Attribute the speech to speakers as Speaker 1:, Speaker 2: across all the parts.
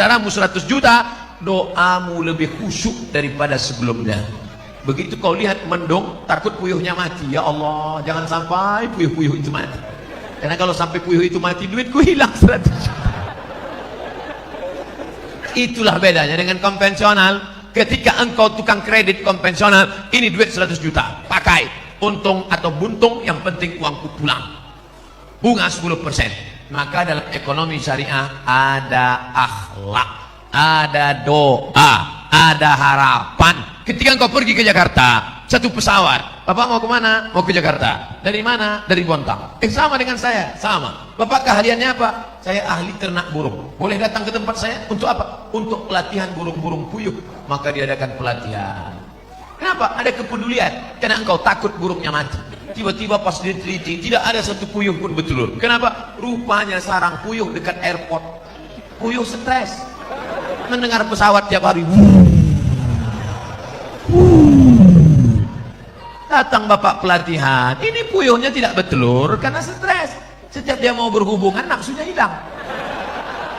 Speaker 1: Saudaramu 100 juta, doamu lebih khusyuk daripada sebelumnya. Begitu kau lihat mendung, takut puyuhnya mati. Ya Allah, jangan sampai puyuh-puyuh itu mati. Karena kalau sampai puyuh itu mati, duitku hilang 100 juta. Itulah bedanya dengan konvensional. Ketika engkau tukang kredit konvensional, ini duit 100 juta, pakai. Untung atau buntung, yang penting uangku pulang. Bunga 10%. Maka dalam ekonomi syariah ada akhlak, ada doa, ada harapan. Ketika engkau pergi ke Jakarta, satu pesawat, Bapak mau kemana? Mau ke Jakarta. Dari mana? Dari Bontang. Sama dengan saya, sama. Bapak keahliannya apa? Saya ahli ternak burung. Boleh datang ke tempat saya untuk apa? Untuk pelatihan burung-burung puyuh. Maka diadakan pelatihan. Kenapa? Ada kepedulian. Karena engkau takut burungnya mati. Tiba-tiba pas diteliti, tidak ada satu puyuh pun betelur. Kenapa? Rupanya sarang puyuh dekat airport. Puyuh stres. Mendengar pesawat tiap hari. Datang bapak pelatihan, ini puyuhnya tidak bertelur karena stres. Setiap dia mau berhubungan, nafsunya hilang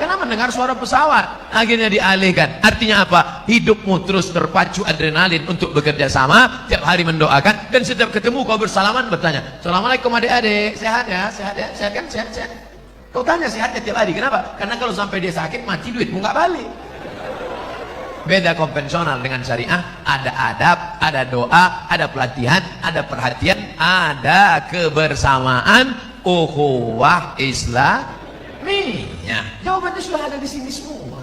Speaker 1: karena mendengar suara pesawat. Akhirnya dialihkan. Artinya apa? Hidupmu terus berpacu adrenalin untuk bekerja sama, tiap hari mendoakan, dan setiap ketemu kau bersalaman bertanya, Assalamualaikum adik-adik, sehat ya? Sehat ya? Sehat kan? Sehat, sehat. Kau tanya sehatnya tiap hari. Kenapa? Karena kalau sampai dia sakit, mati duitmu nggak balik. Beda konvensional dengan syariah, ada adab, ada doa, ada pelatihan, ada perhatian, ada kebersamaan, ukhuwah Islamiyah. Jawabannya sudah ada di sini semua.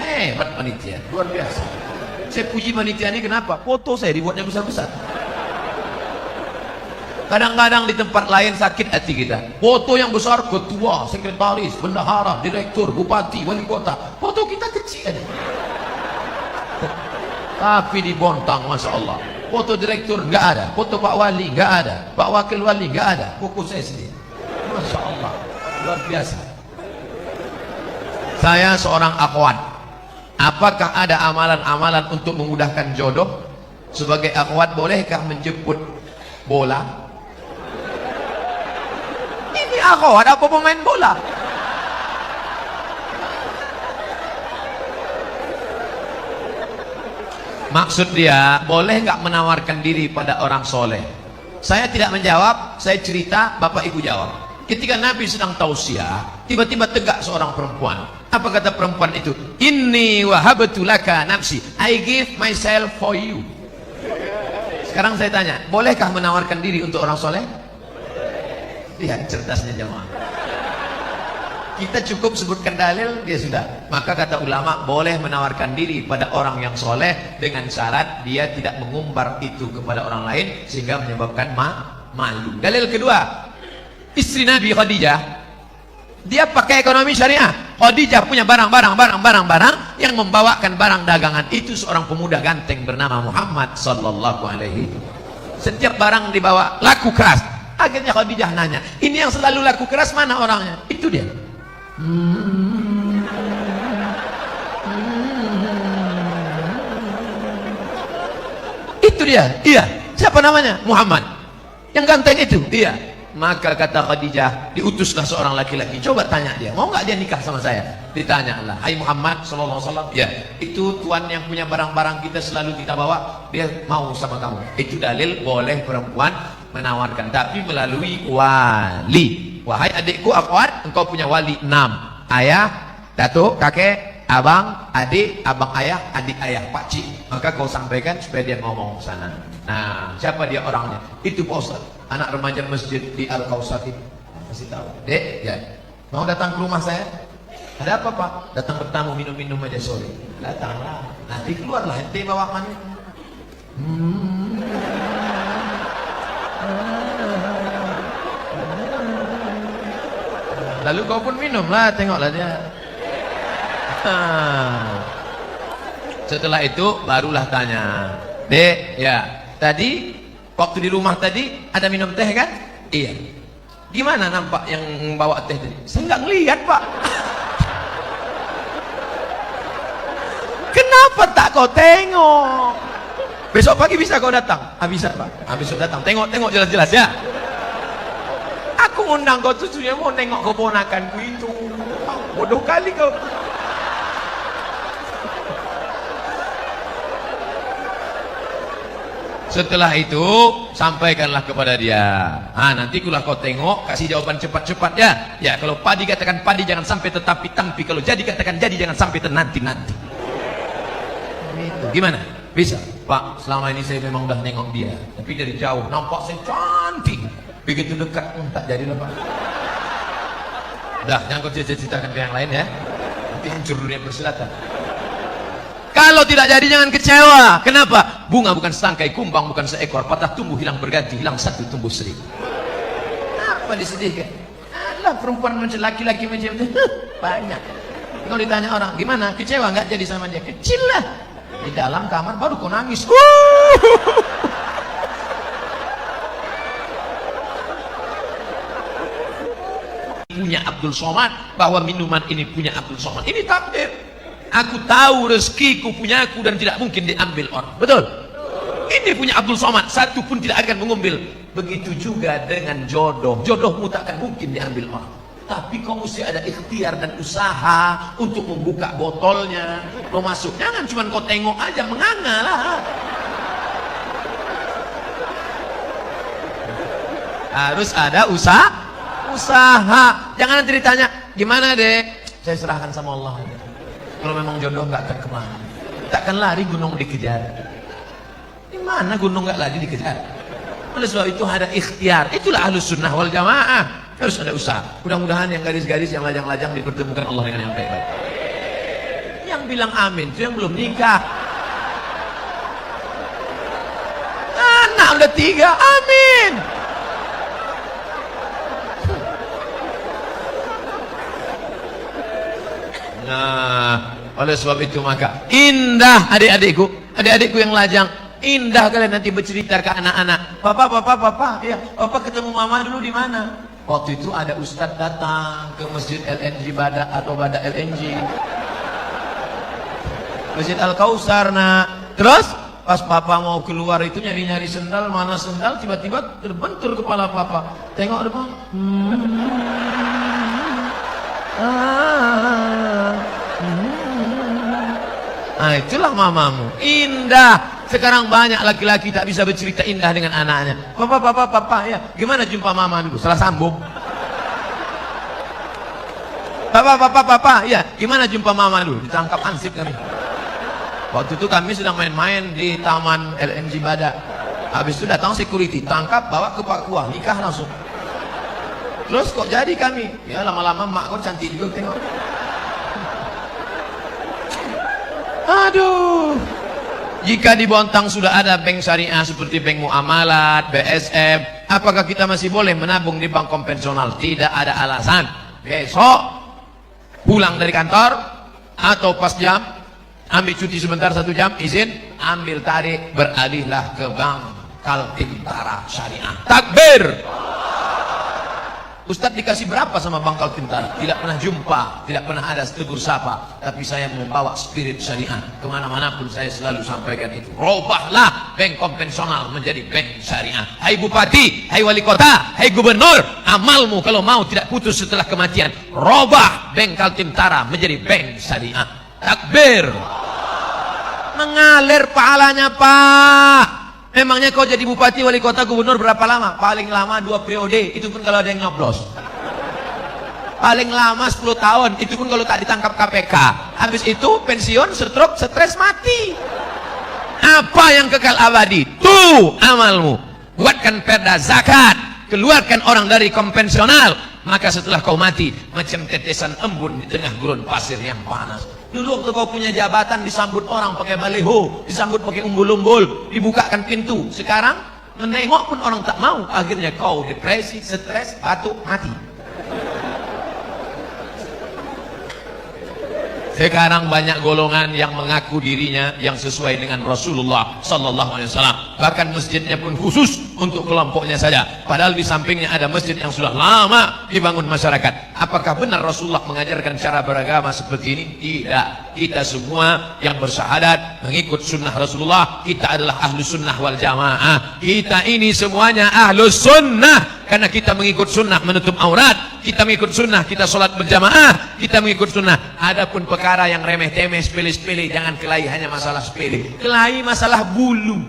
Speaker 1: Hebat panitia, luar biasa. Saya puji panitia ini kenapa? Foto saya dibuatnya besar-besar. Kadang-kadang di tempat lain sakit hati kita. Foto yang besar, ketua, sekretaris, bendahara, direktur, bupati, wali kota. Foto kita kecil aja. Tapi di Bontang, Masya Allah, foto direktur nggak ada, foto Pak Wali nggak ada, Pak Wakil Wali nggak ada, foto saya sendiri. Masya Allah, luar biasa. Saya seorang akhwat. Apakah ada amalan-amalan untuk memudahkan jodoh? Sebagai akhwat, bolehkah menjemput bola? Ini akhwat apa pemain bola? Maksud dia, boleh nggak menawarkan diri pada orang soleh? Saya tidak menjawab, saya cerita, Bapak Ibu jawab. Ketika Nabi sedang tausiah, tiba-tiba tegak seorang perempuan. Apa kata perempuan itu? Inni wahabtu laka nafsi, I give myself for you. Sekarang saya tanya, bolehkah menawarkan diri untuk orang soleh? Lihat cerdasnya jemaah. Kita cukup sebutkan dalil, dia sudah. Maka kata ulama, boleh menawarkan diri pada orang yang soleh dengan syarat dia tidak mengumbar itu kepada orang lain sehingga menyebabkan malu. Dalil kedua, istri Nabi Khadijah, dia pakai ekonomi syariah. Khadijah punya barang-barang yang membawakan barang dagangan itu seorang pemuda ganteng bernama Muhammad sallallahu alaihi. Setiap barang dibawa laku keras. Akhirnya Khadijah nanya, ini yang selalu laku keras mana orangnya? Itu dia. Itu dia. Iya. Siapa namanya? Muhammad. Yang ganteng itu. Iya. Maka kata Khadijah, diutuslah seorang laki-laki. Coba tanya dia, mau nggak dia nikah sama saya? Ditanyalah, hai Muhammad sallallahu alaihi wasallam. Ya, itu tuan yang punya barang-barang kita selalu kita bawa, dia mau sama kamu. Itu dalil boleh perempuan menawarkan, tapi melalui wali. Wahai adikku akhwat, engkau punya wali 6. Ayah, datuk, kakek, abang, adik, abang ayah, adik ayah, pakcik. Maka kau sampaikan supaya dia ngomong sana. Nah, siapa dia orangnya? Itu Pak Ustaz, anak remaja masjid di Al-Kausar itu. Kasih tahu. Dek, ya. Mau datang ke rumah saya? Ada apa Pak? Datang bertamu, minum-minum aja sore. Datanglah. Nanti keluarlah ente bawa mani. Lalu kau pun minumlah, tengoklah dia. Setelah itu barulah tanya, Dek, ya, tadi waktu di rumah tadi ada minum teh kan? Iya. Gimana nampak yang bawa teh tadi? Saya nggak ngelihat Pak. Kenapa tak kau tengok? Besok pagi bisa kau datang? Bisa Pak. Besok datang. Tengok jelas-jelas ya. Aku ngundang kau tujuannya mau nengok keponakanku itu. Bodoh kali kau. Setelah itu sampaikanlah kepada dia. Nanti kulah kau tengok, kasih jawaban cepat-cepat ya. Ya, kalau padi katakan padi, jangan sampai tetapi tampi. Kalau jadi katakan jadi, jangan sampai nanti. Itu gimana? Bisa, Pak. Selama ini saya memang udah nengok dia, tapi dari jauh nampak saya cantik. Begitu dekat, tak jadi lah Pak. Dah, jangan kau ceritakan ke yang lain ya. Nanti hancur dunia persilatan. Kalau tidak jadi jangan kecewa. Kenapa? Bunga bukan setangkai, kumbang bukan seekor, patah tumbuh hilang berganti, hilang satu tumbuh seribu. Apa disedihkan? Alah, perempuan macam laki-laki macam itu banyak. Kalau ditanya orang, gimana? Kecewa nggak jadi sama dia? Kecil lah. Di dalam kamar baru kau nangis. Punya Abdul Somad, bahwa minuman ini punya Abdul Somad. Ini takdir. Aku tahu rezekiku punyaku dan tidak mungkin diambil orang. Betul? Ini punya Abdul Somad, satu pun tidak akan mengambil. Begitu juga dengan jodoh. Jodohmu tak akan mungkin diambil orang. Tapi kau mesti ada ikhtiar dan usaha untuk membuka botolnya, mau masuk. Jangan cuma kau tengok aja, menganga lah. Harus ada usaha. Jangan nanti ditanya, gimana dek? Saya serahkan sama Allah. Kalau memang jodoh nggak akan kemana, takkan lari gunung dikejar. Di mana gunung nggak lari dikejar? Oleh sebab itu ada ikhtiar. Itulah Ahlus Sunnah wal Jamaah. Harus ada usaha. Mudah-mudahan yang garis-garis, yang lajang-lajang dipertemukan Allah dengan yang baik-baik. Yang bilang amin itu yang belum nikah. Anak udah 3, amin. Nah, oleh sebab itu maka indah adik-adikku yang lajang, indah kalian nanti bercerita ke anak-anak. Papa, ya, papa ketemu mama dulu di mana? Waktu itu ada ustadz datang ke masjid LNG Bada atau Bada LNG, Masjid Al-Kausar. Nah, terus pas papa mau keluar itu nyari-nyari sendal, mana sendal, tiba-tiba terbentur kepala papa. Tengok depan. Itulah mamamu. Indah. Sekarang banyak laki-laki tak bisa bercerita indah dengan anaknya. Papa, ya, gimana jumpa mama dulu? Salah sambung. Papa, ya, gimana jumpa mama dulu? Ditangkap ansip kami. Waktu itu kami sedang main-main di taman LNG Bada. Habis itu datang security, tangkap, bawa ke Papua, nikah langsung. Terus kok jadi kami? Ya lama-lama mak kok cantik juga tengok. Aduh. Jika di Bontang sudah ada bank syariah seperti bank muamalat, BSF, apakah kita masih boleh menabung di bank konvensional? Tidak ada alasan. Besok pulang dari kantor atau pas jam, ambil cuti sebentar 1 jam, izin, ambil tarik, beralihlah ke bank Kaltentara Syariah. Takbir. Ustadz dikasih berapa sama Bank Kaltentara? Tidak pernah jumpa, tidak pernah ada tegur sapa. Tapi saya membawa spirit syariah kemana-mana pun, saya selalu sampaikan itu. Robahlah bank konvensional menjadi bank syariah. Hai bupati, hai wali kota, hai gubernur, amalmu kalau mau tidak putus setelah kematian. Robah bank Kaltentara menjadi bank syariah. Takbir. Mengalir pahalanya Pak. Memangnya kau jadi bupati, wali kota, gubernur berapa lama? Paling lama 2 periode, itu pun kalau ada yang nyoblos. Paling lama 10 tahun, itu pun kalau tak ditangkap KPK. Habis itu pensiun, stroke, stres, mati. Apa yang kekal abadi? Tuh amalmu. Buatkan perda zakat, keluarkan orang dari konvensional, maka setelah kau mati macam tetesan embun di tengah gurun pasir yang panas. Dulu waktu kau punya jabatan disambut orang pakai baliho, disambut pakai umbul-umbul, dibukakan pintu. Sekarang menengok pun orang tak mau. Akhirnya kau depresi, stres, batuk, mati. Sekarang banyak golongan yang mengaku dirinya yang sesuai dengan Rasulullah Sallallahu Alaihi Wasallam. Bahkan masjidnya pun khusus untuk kelompoknya saja. Padahal di sampingnya ada masjid yang sudah lama dibangun masyarakat. Apakah benar Rasulullah mengajarkan cara beragama seperti ini? Tidak. Kita semua yang bersyahadat mengikut sunnah Rasulullah, kita adalah ahlus sunnah wal jamaah. Kita ini semuanya ahlus sunnah. Karena kita mengikut sunnah menutup aurat, kita mengikut sunnah, kita sholat berjamaah, kita mengikut sunnah. Adapun perkara yang remeh-temeh, sepele-sepele, jangan kelahi hanya masalah sepele. Kelahi masalah bulu.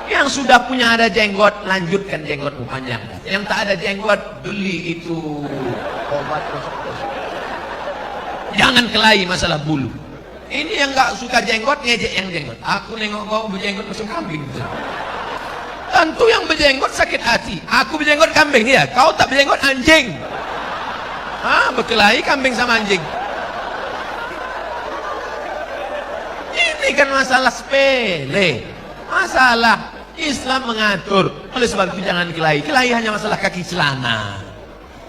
Speaker 1: Yang sudah punya ada jenggot, lanjutkan jenggotmu panjang. Yang tak ada jenggot, beli itu obat gosok-gosok. Jangan kelahi masalah bulu. Ini yang nggak suka jenggot, ngejek yang jenggot. Aku nengok kau berjenggot macam kambing. Tentu yang berjenggot sakit hati. Aku berjenggot kambing, ya. Kau tak berjenggot anjing. Berkelahi kambing sama anjing. Ini kan masalah sepele. Masalah Islam mengatur. Oleh sebab itu jangan kelahi. Kelahi hanya masalah kaki celana.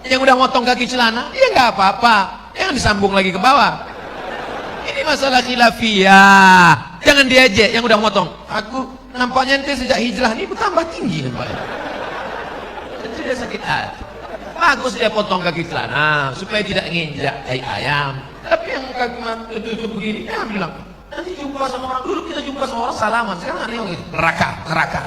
Speaker 1: Yang udah motong kaki celana, ya nggak apa-apa. Yang disambung lagi ke bawah. Ini masalah khilafiyah. Jangan diejek yang udah motong. Aku nampaknya ente sejak hijrah ini bertambah tinggi nampaknya. Tentu dia sakit hati. Bagus dia potong kaki celana supaya tidak nginjak tai ayam. Tapi yang kaki tutup begini, dia bilang, nanti jumpa sama orang, dulu kita jumpa sama orang salaman, sekarang aneh gitu, neraka.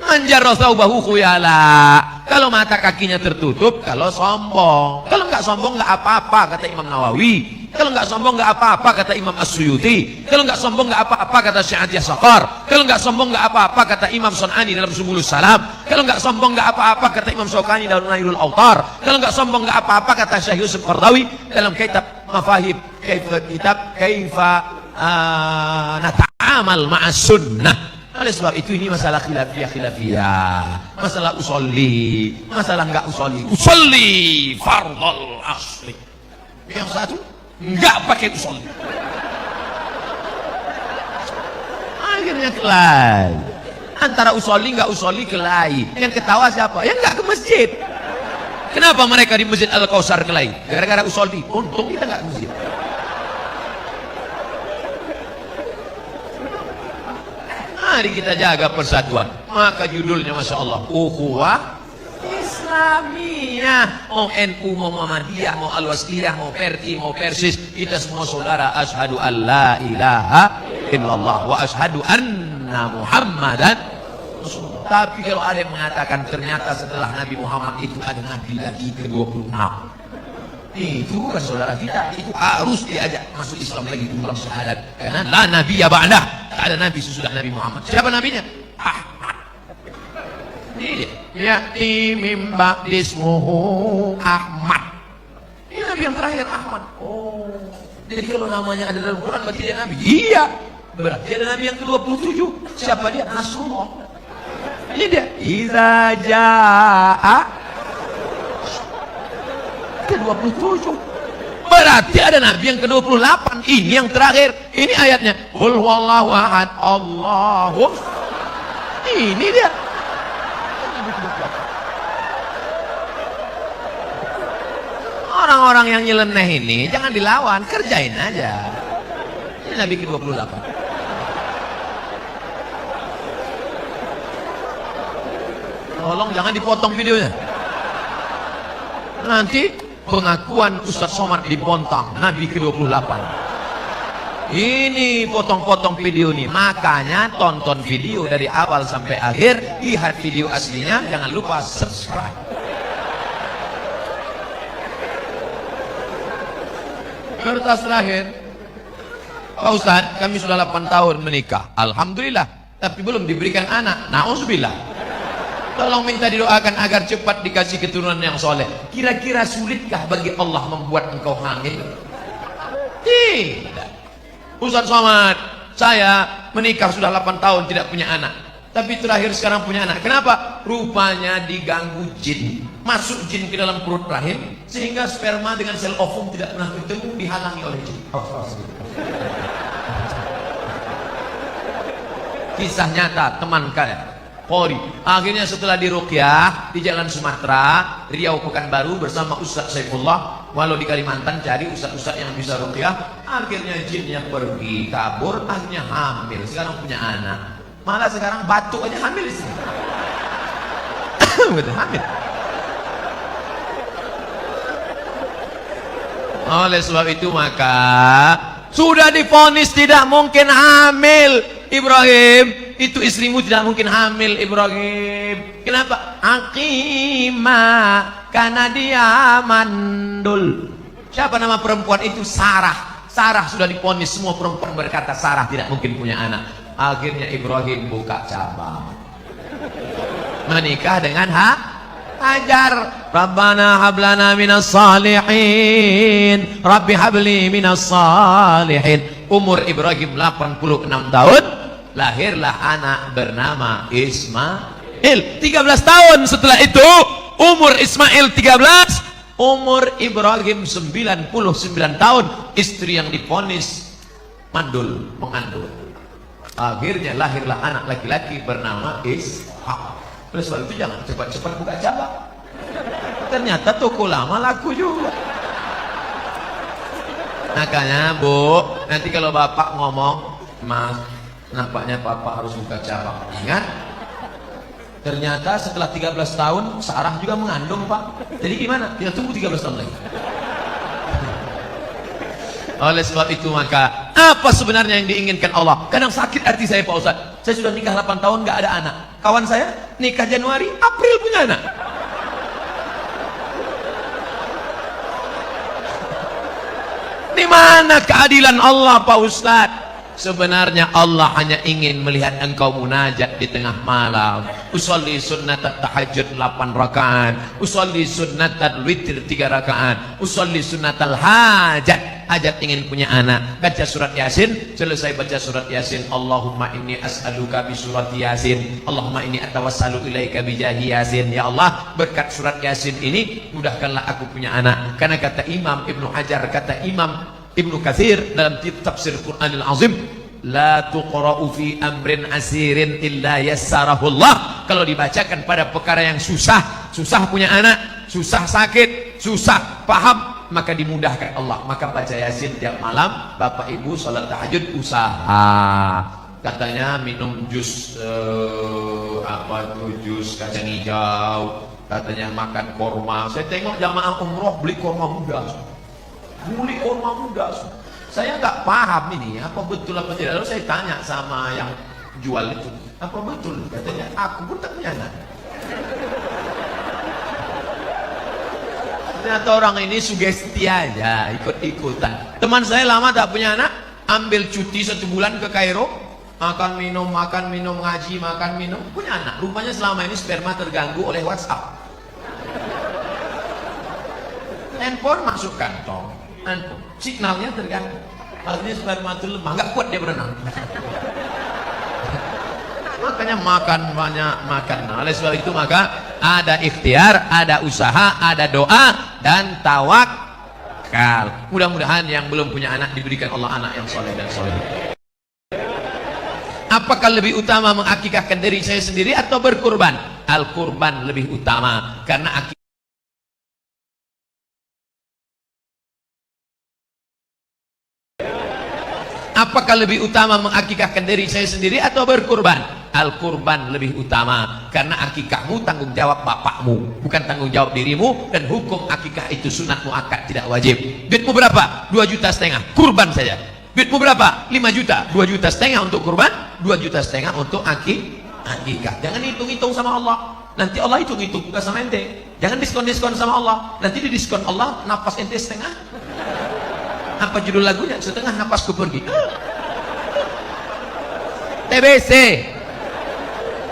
Speaker 1: Anjar rasaubahu khuyala. Kalau mata kakinya tertutup, kalau sombong. Kalau nggak sombong nggak apa-apa kata Imam Nawawi. Kalau nggak sombong nggak apa-apa kata Imam As-Suyuti. Kalau nggak sombong nggak apa-apa kata Syekh Sakar. Kalau nggak sombong nggak apa-apa kata Imam Sun'ani dalam Subulus Salam. Kalau nggak sombong nggak apa-apa kata Imam Syaukani dalam Nailul Autar. Kalau nggak sombong nggak apa-apa kata Syekh Yusuf Qardawi dalam kitab Mafahib Kaifa Nata'amal Ma'as Sunnah. Oleh sebab itu ini masalah khilafiyah, masalah usolli, masalah enggak usolli fardhul asli. Yang satu enggak pakai usolli. Akhirnya kelahi. Antara usolli enggak usolli kelahi. Yang ketawa siapa? Yang enggak ke masjid. Kenapa mereka di Masjid Al-Kausar kelahi? Gara-gara usolli. Untung kita enggak ke masjid. Mari kita jaga persatuan. Maka judulnya Masya Allah, Ukhuwah Islamiyah. Mau NU, mau Muhammadiyah, mau Al-Wasliyah, mau Perti, mau Persis, kita semua saudara. Ashadu an la ilaha illallah wa ashadu anna Muhammadan. Tapi kalau ada yang mengatakan ternyata setelah Nabi Muhammad itu ada Nabi lagi ke-26, itu bukan saudara kita. Itu harus diajak masuk Islam lagi dalam syahadat. Karena la nabiyya ba'dah. Tak ada Nabi sesudah Nabi Muhammad. Siapa nabinya? Ahmad. Ini dia. Ya'ti min ba'dismuhu Ahmad. Ini Nabi yang terakhir, Ahmad. Oh, jadi kalau namanya ada dalam Quran berarti dia Nabi? Iya. Berarti ada Nabi yang ke-27. Siapa dia? Nasrullah. Ini dia. Iza ja'a ke-27. Berarti ada Nabi yang ke-28. Ini yang terakhir. Ini ayatnya. Qul huwallahu ahad, Allahu. Ini dia. Orang-orang yang nyeleneh ini jangan dilawan, kerjain aja. Ini Nabi ke-28. Tolong jangan dipotong videonya. Nanti pengakuan Ustaz Somad dibontang, Nabi ke-28. Ini potong-potong video nih. Makanya tonton video dari awal sampai akhir, lihat video aslinya, jangan lupa subscribe. Kertas terakhir, Pak Ustaz, kami sudah 8 tahun menikah, alhamdulillah, tapi belum diberikan anak. Na'udzubillah. Tolong minta didoakan agar cepat dikasih keturunan yang soleh. Kira-kira sulitkah bagi Allah membuat engkau hamil? Tidak. Ustaz Somad, saya menikah sudah 8 tahun tidak punya anak. Tapi terakhir sekarang punya anak. Kenapa? Rupanya diganggu jin. Masuk jin ke dalam perut rahim, sehingga sperma dengan sel ovum tidak pernah bertemu, dihalangi oleh jin. Kisah nyata teman kaya Polri. Akhirnya setelah diruqyah di Jalan Sumatera, Riau Pekanbaru bersama Ustaz Saifullah, walau di Kalimantan cari ustaz-ustaz yang bisa ruqyah, akhirnya jinnya pergi, kabur, akhirnya hamil. Sekarang punya anak. Malah sekarang batuk aja hamil sih. Betul, hamil. Oleh sebab itu maka sudah divonis tidak mungkin hamil. Ibrahim, itu istrimu tidak mungkin hamil, Ibrahim. Kenapa? Aqimah, karena dia mandul. Siapa nama perempuan itu? Sarah. Sarah sudah diponis, semua perempuan berkata Sarah tidak mungkin punya anak. Akhirnya Ibrahim buka cabang, menikah dengan Hajar. Rabbana hablana minas salihin, Rabbi habli minas salihin. Umur Ibrahim 86 tahun, lahirlah anak bernama Ismail. 13 tahun setelah itu, umur Ismail 13, umur Ibrahim 99 tahun, istri yang diponis mandul, mengandung. Akhirnya lahirlah anak laki-laki bernama Ishak. Oleh sebab itu jangan cepat-cepat buka cabang. Ternyata toko lama laku juga. Makanya Bu, nanti kalau bapak ngomong, Mas, nampaknya papa harus buka cabang. Ingat, ternyata setelah 13 tahun Sarah juga mengandung Pak. Jadi gimana? Kita tunggu 13 tahun lagi. Oleh sebab itu maka apa sebenarnya yang diinginkan Allah? Kadang sakit hati saya Pak Ustaz. Saya sudah nikah 8 tahun gak ada anak. Kawan saya nikah Januari, April punya anak. Di mana keadilan Allah Pak Ustaz? Sebenarnya Allah hanya ingin melihat engkau munajat di tengah malam. Usolli sunnatat tahajud 8 rakaat, usolli sunnatat witir 3 rakaat, usolli sunnatal hajat. Hajat ingin punya anak, baca surat Yasin, selesai baca surat Yasin, Allahumma inni as'aluka bi surat Yasin, Allahumma inni atawassalu ilaika bi jahi Yasin. Ya Allah, berkat surat Yasin ini mudahkanlah aku punya anak. Karena kata Imam Ibnu Hajar, kata Imam Ibnu Katsir dalam tafsir Qur'anil Azim, la tuqra'u fi amrin asirin illa yassarahullah. Kalau dibacakan pada perkara yang susah, susah punya anak, susah sakit, susah paham, maka dimudahkan Allah. Maka baca Yasin tiap malam, Bapak Ibu salat tahajud usaha. Katanya minum jus jus kacang hijau, katanya makan korma. Saya tengok jamaah umroh beli korma muda. Beli korma muda. Saya nggak paham ini apa betul apa tidak. Lalu saya tanya sama yang jual itu, apa betul? Katanya aku pun tak punya anak. Ternyata orang ini sugesti aja, ikut-ikutan. Teman saya lama tak punya anak, ambil cuti 1 bulan ke Kairo, makan minum, ngaji, makan minum, punya anak. Rupanya selama ini sperma terganggu oleh WhatsApp. Handphone masuk kantong, signalnya terganggu. Akhirnya sperma itu lemah, nggak kuat dia berenang. Makanya makan banyak, makan. Nah, oleh sebab itu maka ada ikhtiar, ada usaha, ada doa dan tawakal. Mudah-mudahan yang belum punya anak diberikan Allah anak yang soleh dan soleh. Apakah lebih utama mengakikahkan diri saya sendiri atau berkurban? Al-kurban lebih utama karena akikah. Apakah lebih utama mengakikahkan diri saya sendiri atau berkurban? Al-kurban lebih utama karena akikahmu tanggung jawab bapakmu, bukan tanggung jawab dirimu. Dan hukum akikah itu sunat muakkad, tidak wajib. Duitmu berapa? 2,5 juta, kurban saja. Duitmu berapa? 5 juta, 2,5 juta untuk kurban, 2,5 juta untuk akikah. Jangan hitung-hitung sama Allah. Nanti Allah hitung-hitung bukan sama ente. Jangan diskon-diskon sama Allah. Nanti di diskon Allah nafas ente setengah. Apa judul lagunya? Setengah napasku pergi. TBC,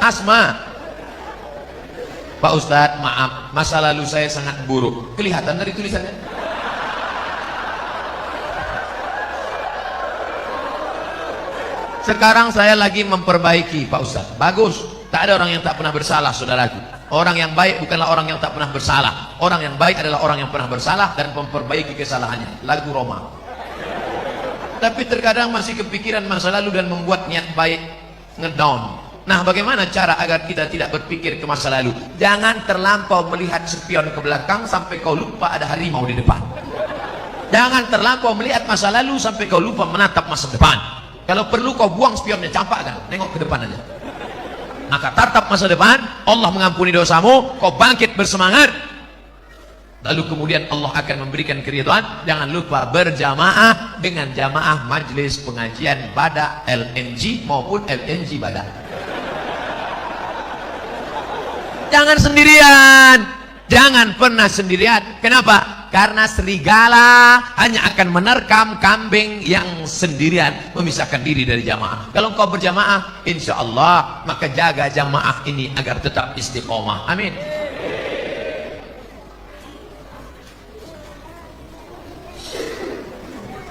Speaker 1: asma. Pak Ustadz, maaf, masa lalu saya sangat buruk. Kelihatan dari tulisannya. Sekarang saya lagi memperbaiki, Pak Ustadz. Bagus. Tak ada orang yang tak pernah bersalah, saudaraku. Orang yang baik bukanlah orang yang tak pernah bersalah. Orang yang baik adalah orang yang pernah bersalah dan memperbaiki kesalahannya. Lagu Roma. Tapi terkadang masih kepikiran masa lalu dan membuat niat baik ngedown. Nah, bagaimana cara agar kita tidak berpikir ke masa lalu? Jangan terlampau melihat spion ke belakang sampai kau lupa ada harimau di depan. Jangan terlampau melihat masa lalu sampai kau lupa menatap masa depan. Kalau perlu kau buang spionnya, campakkan, nengok ke depan aja. Maka tatap masa depan, Allah mengampuni dosamu, kau bangkit bersemangat, lalu kemudian Allah akan memberikan keridhaan. Jangan lupa berjamaah dengan jamaah majelis pengajian Badak LNG maupun LNG Badak. Jangan sendirian, jangan pernah sendirian. Kenapa? Karena serigala hanya akan menerkam kambing yang sendirian, memisahkan diri dari jamaah. Kalau engkau berjamaah, insya Allah, maka jaga jamaah ini agar tetap istiqomah. Amin.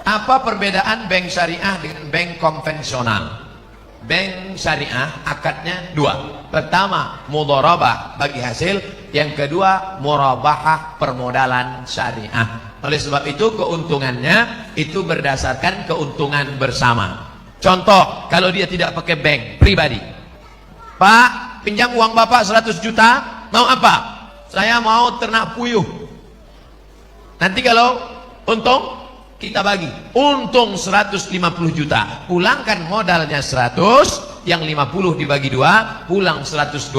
Speaker 1: Apa perbedaan bank syariah dengan bank konvensional? Bank syariah akadnya dua. Pertama, mudharabah bagi hasil. Yang kedua, murabahah permodalan syariah. Oleh sebab itu keuntungannya itu berdasarkan keuntungan bersama. Contoh, kalau dia tidak pakai bank pribadi. Pak, pinjam uang Bapak 100 juta, mau apa? Saya mau ternak puyuh. Nanti kalau untung kita bagi, untung 150 juta, pulangkan modalnya 100, yang 50 dibagi 2, pulang 125,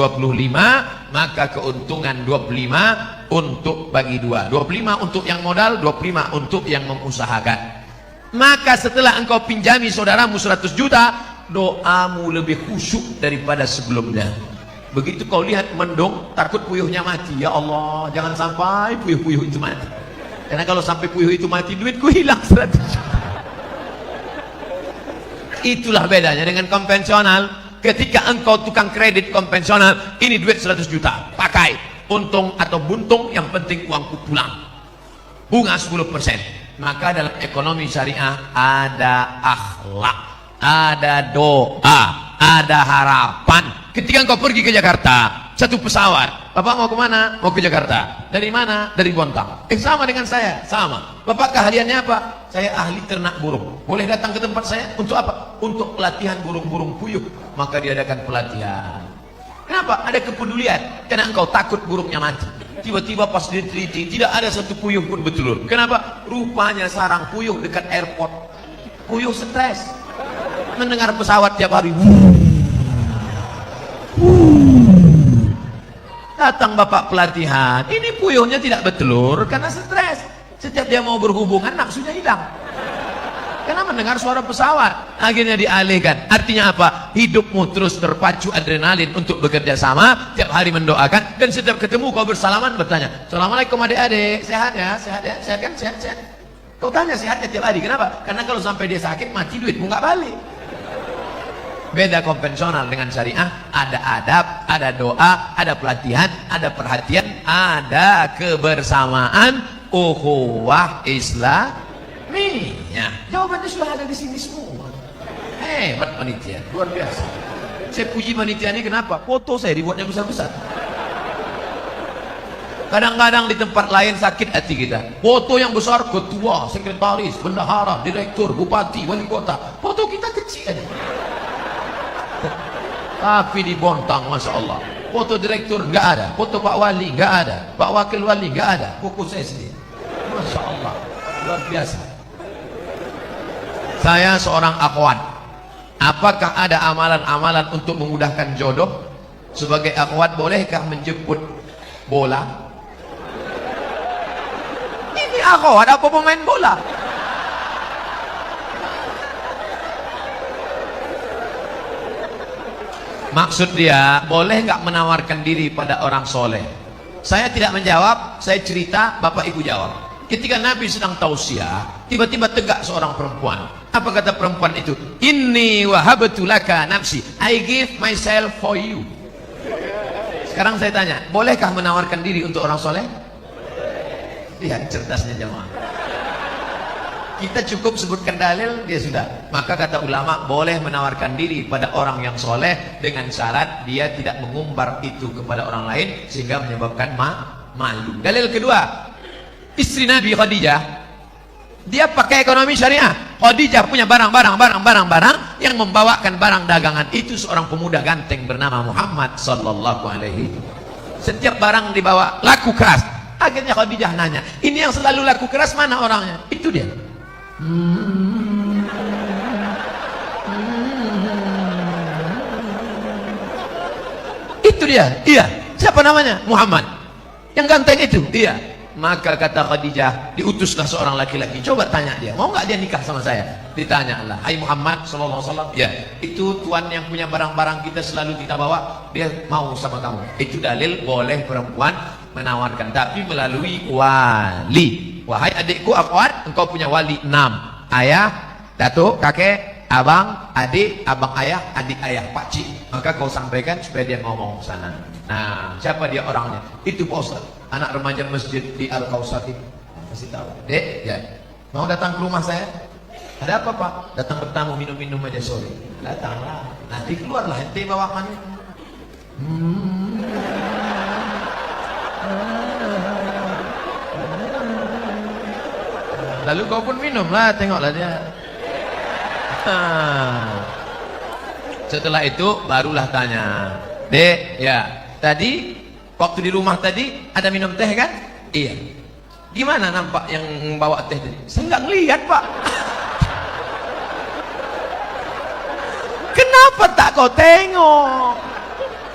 Speaker 1: maka keuntungan 25 untuk bagi 2, 25 untuk yang modal, 25 untuk yang mengusahakan. Maka setelah engkau pinjami saudaramu 100 juta, doamu lebih khusyuk daripada sebelumnya. Begitu kau lihat mendung, takut puyuhnya mati, ya Allah, jangan sampai puyuh-puyuh itu mati. Karena kalau sampai puyuh itu mati, duitku hilang 100 juta. Itulah bedanya dengan konvensional. Ketika engkau tukang kredit konvensional, ini duit 100 juta, pakai, untung atau buntung, yang penting uangku pulang. Bunga 10%. Maka dalam ekonomi syariah ada akhlak, ada doa, ada harapan. Ketika engkau pergi ke Jakarta, satu pesawat, Bapak mau kemana? Mau ke Jakarta. Dari mana? Dari Bontang. Sama dengan saya, sama. Bapak keahliannya apa? Saya ahli ternak burung. Boleh datang ke tempat saya untuk apa? Untuk pelatihan burung-burung puyuh. Maka diadakan pelatihan. Kenapa? Ada kepedulian. Karena engkau takut burungnya mati. Tiba-tiba pas diteliti, tidak ada satu puyuh pun bertelur. Kenapa? Rupanya sarang puyuh dekat airport. Puyuh stres. Mendengar pesawat tiap hari. Datang bapak pelatihan, ini puyuhnya tidak bertelur karena stres. Setiap dia mau berhubungan, nafsunya hilang karena mendengar suara pesawat. Akhirnya dialihkan. Artinya apa? Hidupmu terus terpacu adrenalin untuk bekerja sama, tiap hari mendoakan, dan setiap ketemu kau bersalaman bertanya, Assalamualaikum adik-adik, sehat ya? Sehat ya? Sehat kan? Sehat, sehat. Kau tanya sehatnya tiap hari. Kenapa? Karena kalau sampai dia sakit, mati duitmu nggak balik. Beda konvensional dengan syariah, ada adab, ada doa, ada pelatihan, ada perhatian, ada kebersamaan, ukhuwah Islamiyah. Jawabannya sudah ada di sini semua. Hebat panitia, luar biasa. Saya puji panitia ini kenapa? Foto saya dibuatnya besar-besar. Kadang-kadang di tempat lain sakit hati kita. Foto yang besar, ketua, sekretaris, bendahara, direktur, bupati, wali kota. Foto kita kecil aja. Tapi di Bontang, Masya Allah, foto direktur nggak ada, foto Pak Wali nggak ada, Pak Wakil Wali nggak ada, fokus saya sendiri. Masya Allah, luar biasa. Saya seorang akhwat. Apakah ada amalan-amalan untuk memudahkan jodoh? Sebagai akhwat, bolehkah menjemput bola? Ini akhwat apa pemain bola? Maksud dia, boleh nggak menawarkan diri pada orang soleh? Saya tidak menjawab, saya cerita, Bapak Ibu jawab. Ketika Nabi sedang tausiah, tiba-tiba tegak seorang perempuan. Apa kata perempuan itu? Inni wahabtu laka nafsi, I give myself for you. Sekarang saya tanya, bolehkah menawarkan diri untuk orang soleh? Lihat cerdasnya jemaah. Kita cukup sebutkan dalil, dia sudah. Maka kata ulama, boleh menawarkan diri pada orang yang soleh dengan syarat dia tidak mengumbar itu kepada orang lain sehingga menyebabkan malu. Dalil kedua, istri Nabi Khadijah, dia pakai ekonomi syariah. Khadijah punya barang yang membawakan barang dagangan itu seorang pemuda ganteng bernama Muhammad sallallahu alaihi. Setiap barang dibawa laku keras. Akhirnya Khadijah nanya, ini yang selalu laku keras mana orangnya? Itu dia. Itu dia. Iya. Siapa namanya? Muhammad. Yang ganteng itu. Iya. Maka kata Khadijah, diutuslah seorang laki-laki. Coba tanya dia, mau nggak dia nikah sama saya? Ditanya Allah, hai Muhammad sallallahu alaihi wasallam. Ya, itu tuan yang punya barang-barang kita selalu kita bawa, dia mau sama kamu. Itu dalil boleh perempuan menawarkan, tapi melalui wali. wahai adikku akhwat, engkau punya wali 6. Ayah, datuk, kakek, abang, adik, abang ayah, adik ayah, pakcik. Maka kau sampaikan supaya dia ngomong sana. Nah, siapa dia orangnya? Itu Pak Ustaz, anak remaja masjid di Al-Kausar itu. Kasih tahu. Dek, ya. Mau datang ke rumah saya? Ada apa Pak? Datang bertamu, minum-minum aja sore. Datanglah. Nanti keluarlah ente bawa mana? Lalu kau pun minumlah, tengoklah dia. Setelah itu barulah tanya, Dek, ya tadi waktu di rumah tadi ada minum teh kan? Iya. Gimana nampak yang bawa teh tadi? Saya nggak ngelihat Pak. Kenapa tak kau tengok?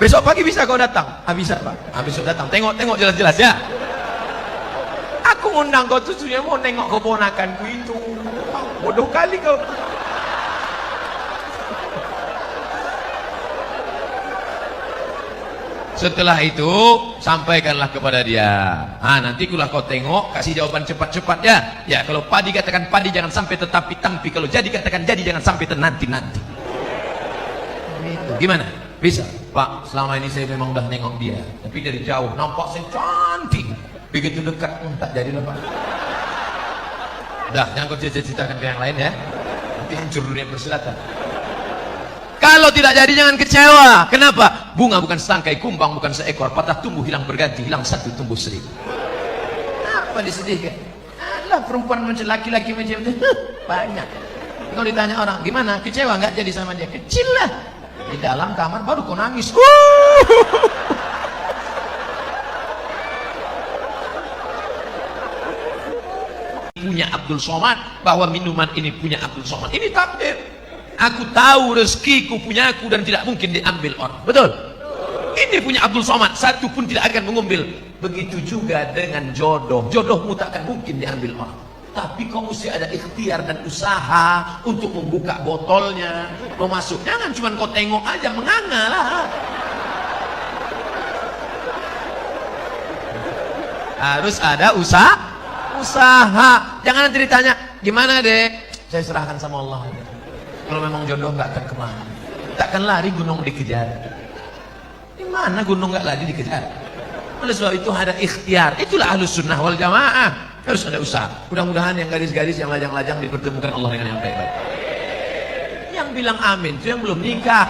Speaker 1: Besok pagi bisa kau datang? Bisa Pak. Besok datang. Tengok jelas-jelas ya. Aku undang kau tujuannya mau nengok keponakanku itu. Bodoh kali kau. Setelah itu sampaikanlah kepada dia. Nanti kulah kau tengok, kasih jawaban cepat-cepat ya. Ya, kalau padi katakan padi, jangan sampai tetapi tampi. Kalau jadi katakan jadi, jangan sampai nanti. Gimana? Bisa? Pak, selama ini saya memang udah nengok dia, tapi dari jauh nampak saya cantik. Begitu dekat, tak jadilah Pak. Udah, jangan kau ceritakan ke yang lain ya. Nanti hancur dunia persilatan. Kalau tidak jadi jangan kecewa. Kenapa? Bunga bukan setangkai, kumbang bukan seekor, patah tumbuh hilang berganti, hilang satu tumbuh seribu. Apa disedihkan? Alah, perempuan macam laki-laki macam itu banyak. Kalau ditanya orang, gimana? Kecewa nggak jadi sama dia? Kecil lah. Di dalam kamar baru kau nangis. Punya Abdul Somad, bahwa minuman ini punya Abdul Somad. Ini takdir. Aku tahu rezekiku punya aku dan tidak mungkin diambil orang. Betul? Ini punya Abdul Somad, satu pun tidak akan mengambil. Begitu juga dengan jodoh. Jodohmu tak akan mungkin diambil orang. Tapi kau mesti ada ikhtiar dan usaha untuk membuka botolnya, mau masuk. Jangan cuma kau tengok aja, menganga lah. Harus ada usaha. Jangan nanti ditanya, gimana Dek? Saya serahkan sama Allah. Kalau memang jodoh nggak akan kemana, takkan lari gunung dikejar. Di mana gunung nggak lari dikejar? Oleh sebab itu ada ikhtiar. Itulah Ahlus Sunnah wal Jamaah. Harus ada usaha. Mudah-mudahan yang garis-garis, yang lajang-lajang dipertemukan Allah dengan yang baik-baik. Yang bilang amin itu yang belum nikah.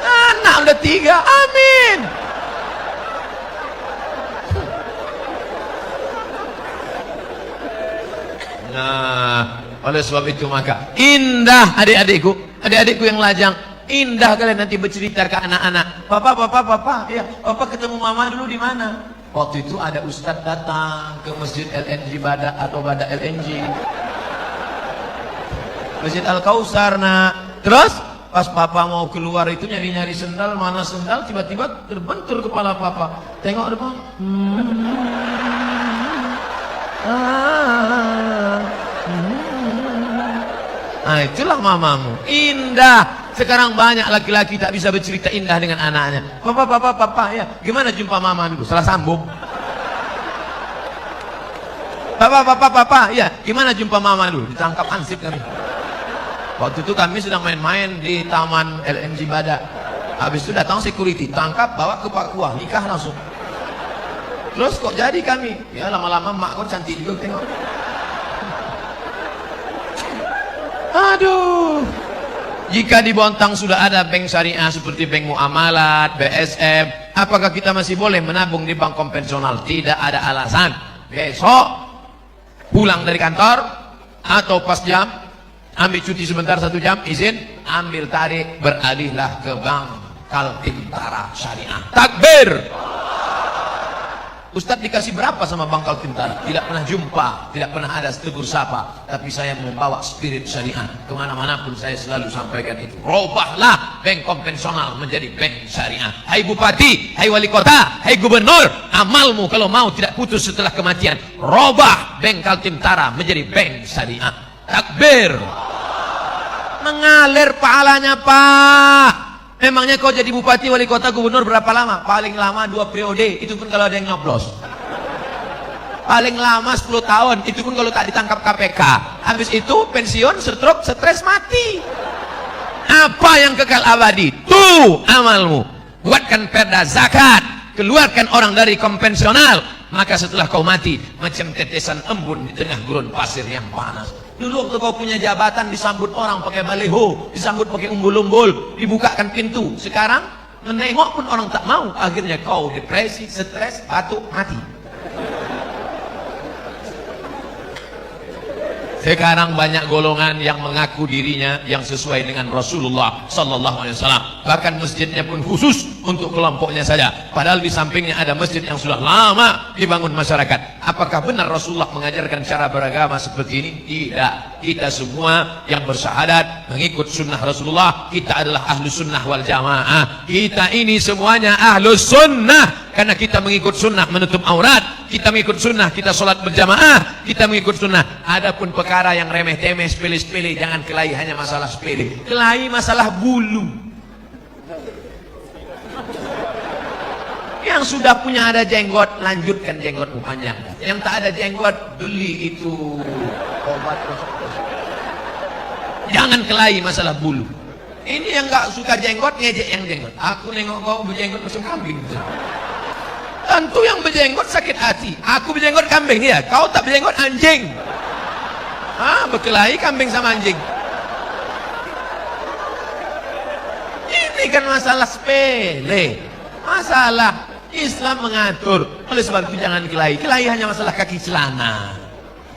Speaker 1: Anak udah 3, amin. Nah, oleh sebab itu maka indah adik-adikku yang lajang, indah kalian nanti bercerita ke anak-anak. Papa, ya, Papa ketemu Mama dulu di mana? Waktu itu ada Ustadz datang ke masjid LNG Badak atau Badak LNG, Masjid Al-Kausar. Nah, terus pas Papa mau keluar itu nyari-nyari sendal, mana sendal, tiba-tiba terbentur kepala Papa. Tengok depan. Nah, itulah mamamu. Indah. Sekarang banyak laki-laki tak bisa bercerita indah dengan anaknya. Papa, ya, gimana jumpa mama dulu? Salah sambung. Papa, ya, gimana jumpa mama dulu? Ditangkap ansip kami. Waktu itu kami sedang main-main di taman LNG Badak. Habis itu datang security, tangkap, bawa ke Papua, nikah langsung. Terus kok jadi kami? Ya lama-lama mak kok cantik juga tengok. Aduh. Jika di Bontang sudah ada bank syariah seperti bank muamalat, BSM, apakah kita masih boleh menabung di bank konvensional? Tidak ada alasan. Besok pulang dari kantor atau pas jam, ambil cuti sebentar 1 jam, izin, ambil tarik, beralihlah ke bank Kaltentara Syariah. Takbir. Ustadz dikasih berapa sama Bank Kaltentara? Tidak pernah jumpa, tidak pernah ada tegur sapa. Tapi saya membawa spirit syariah kemana-mana pun, saya selalu sampaikan itu. Robahlah bank konvensional menjadi bank syariah. Hai bupati, hai wali kota, hai gubernur, amalmu kalau mau tidak putus setelah kematian. Robah bank Kaltentara menjadi bank syariah. Takbir. Mengalir pahalanya Pak. Memangnya kau jadi bupati, wali kota, gubernur berapa lama? Paling lama 2 periode. Itu pun kalau ada yang nyoblos. paling lama 10 tahun, itu pun kalau tak ditangkap KPK. Habis itu pensiun, stroke, stres, mati. Apa yang kekal abadi? Tuh amalmu. Buatkan perda zakat, keluarkan orang dari konvensional, maka setelah kau mati macam tetesan embun di tengah gurun pasir yang panas. Dulu waktu kau punya jabatan disambut orang pakai baleho, disambut pakai umbul-umbul, dibukakan pintu. Sekarang menengok pun orang tak mau, akhirnya kau depresi, stres, batuk, mati. Sekarang banyak golongan yang mengaku dirinya yang sesuai dengan Rasulullah sallallahu alaihi wasallam. Bahkan masjidnya pun khusus untuk kelompoknya saja. Padahal di sampingnya ada masjid yang sudah lama dibangun masyarakat. Apakah benar Rasulullah mengajarkan cara beragama seperti ini? Tidak. Kita semua yang bersyahadat mengikut sunnah Rasulullah, kita adalah ahlus sunnah wal jamaah. Kita ini semuanya ahlus sunnah karena kita mengikut sunnah menutup aurat, kita mengikut sunnah kita sholat berjamaah, kita mengikut sunnah. Adapun perkara yang remeh-temeh, sepele-sepele, jangan kelahi hanya masalah sepele. Kelahi masalah bulu. Yang sudah punya ada jenggot, lanjutkan jenggotmu panjang. Yang tak ada jenggot, beli itu obat. Jangan kelahi masalah bulu. Ini yang gak suka jenggot, ngejek yang jenggot. Aku nengok kau berjenggot macam kambing. Tentu yang berjenggot sakit hati. Aku berjenggot kambing, ya. Kau tak berjenggot anjing. Berkelahi kambing sama anjing. Ini kan masalah sepele. Masalah Islam mengatur. Oleh sebab itu jangan kelahi. Kelahi hanya masalah kaki celana.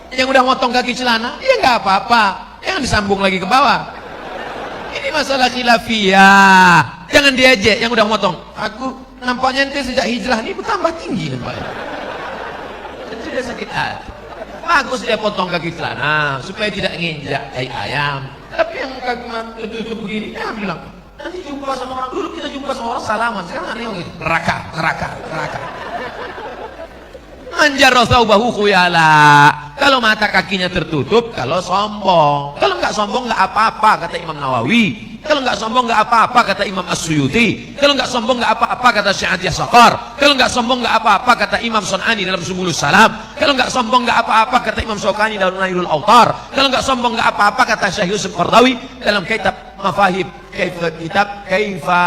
Speaker 1: Yang udah motong kaki celana, ya nggak apa-apa. Jangan disambung lagi ke bawah. Ini masalah khilafiyah. Jangan diejek yang udah motong. Aku nampaknya ente sejak hijrah ini bertambah tinggi nampaknya. Itu dia sakit hati. Bagus dia potong kaki celana supaya tidak nginjak ayam. Tapi yang kaki tutup begini, ya bilang nanti jumpa sama orang, dulu kita jumpa sama orang salaman, sekarang aneh gitu. Neraka. Anjar thawbahu khuyala. Kalau mata kakinya tertutup, kalau sombong. Kalau nggak sombong nggak apa-apa kata Imam Nawawi. Kalau nggak sombong nggak apa-apa kata Imam As-Suyuti. Kalau nggak sombong nggak apa-apa kata Syekh Atiyah Saqar. Kalau nggak sombong nggak apa-apa kata Imam Sun'ani dalam Subulus Salam. Kalau nggak sombong nggak apa-apa kata Imam Syaukani dalam Nailul Autar. Kalau nggak sombong nggak apa-apa kata Syekh Yusuf Qardawi dalam kitab Mafahib Kaifa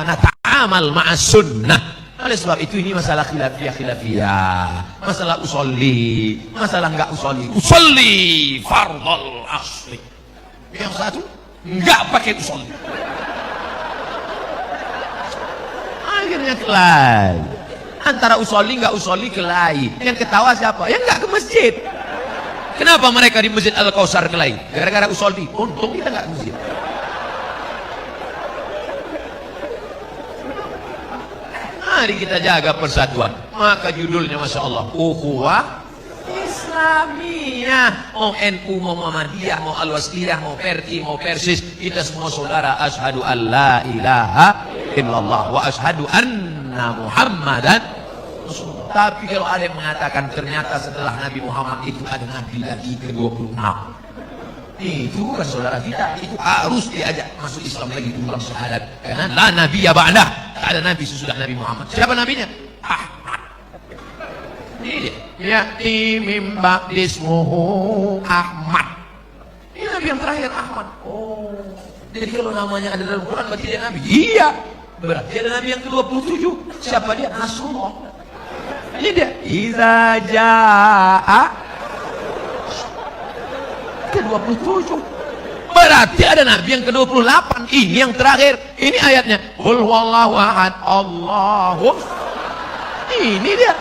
Speaker 1: Nata'amal Ma'as Sunnah. Oleh sebab itu ini masalah khilafiyah, masalah usolli, masalah enggak usolli fardal asli. Yang satu enggak pakai usolli, akhirnya kelahi. Antara usolli enggak usolli kelahi. Yang ketawa siapa? Yang enggak ke masjid. Kenapa mereka di Masjid Al-Kausar kelahi? Gara-gara usolli. Untung kita enggak ke masjid. Mari kita jaga persatuan. Maka judulnya Masya Allah, Ukhuwah Islamiyah. Mau NU, mau Muhammadiyah, mau Al-Wasliyah, mau Perki, mau Persis, kita semua saudara. Ashadu an la ilaha illallah wa ashadu anna Muhammadan Rasulullah. Tapi kalau ada yang mengatakan ternyata setelah Nabi Muhammad itu ada Nabi lagi ke-26, itu bukan saudara kita. Itu harus diajak masuk Islam lagi dalam syahadat. Karena la nabiya ba'dah, tak ada nabi sesudah Nabi Muhammad. Siapa nabinya? Ahmad. Ini dia. Ya'ti mim ba'dismuhu Ahmad. Ini nabi yang terakhir Ahmad. Oh, jadi kalau namanya ada dalam Quran berarti dia nabi. Iya, berarti ada nabi yang ke-27. Siapa dia? Nasrullah. Ini dia. Iza ja'a ke-27. Berarti ada nabi yang ke-28. Ini yang terakhir. Ini ayatnya. Qul huwallahu ahad, Allahu. Ini dia.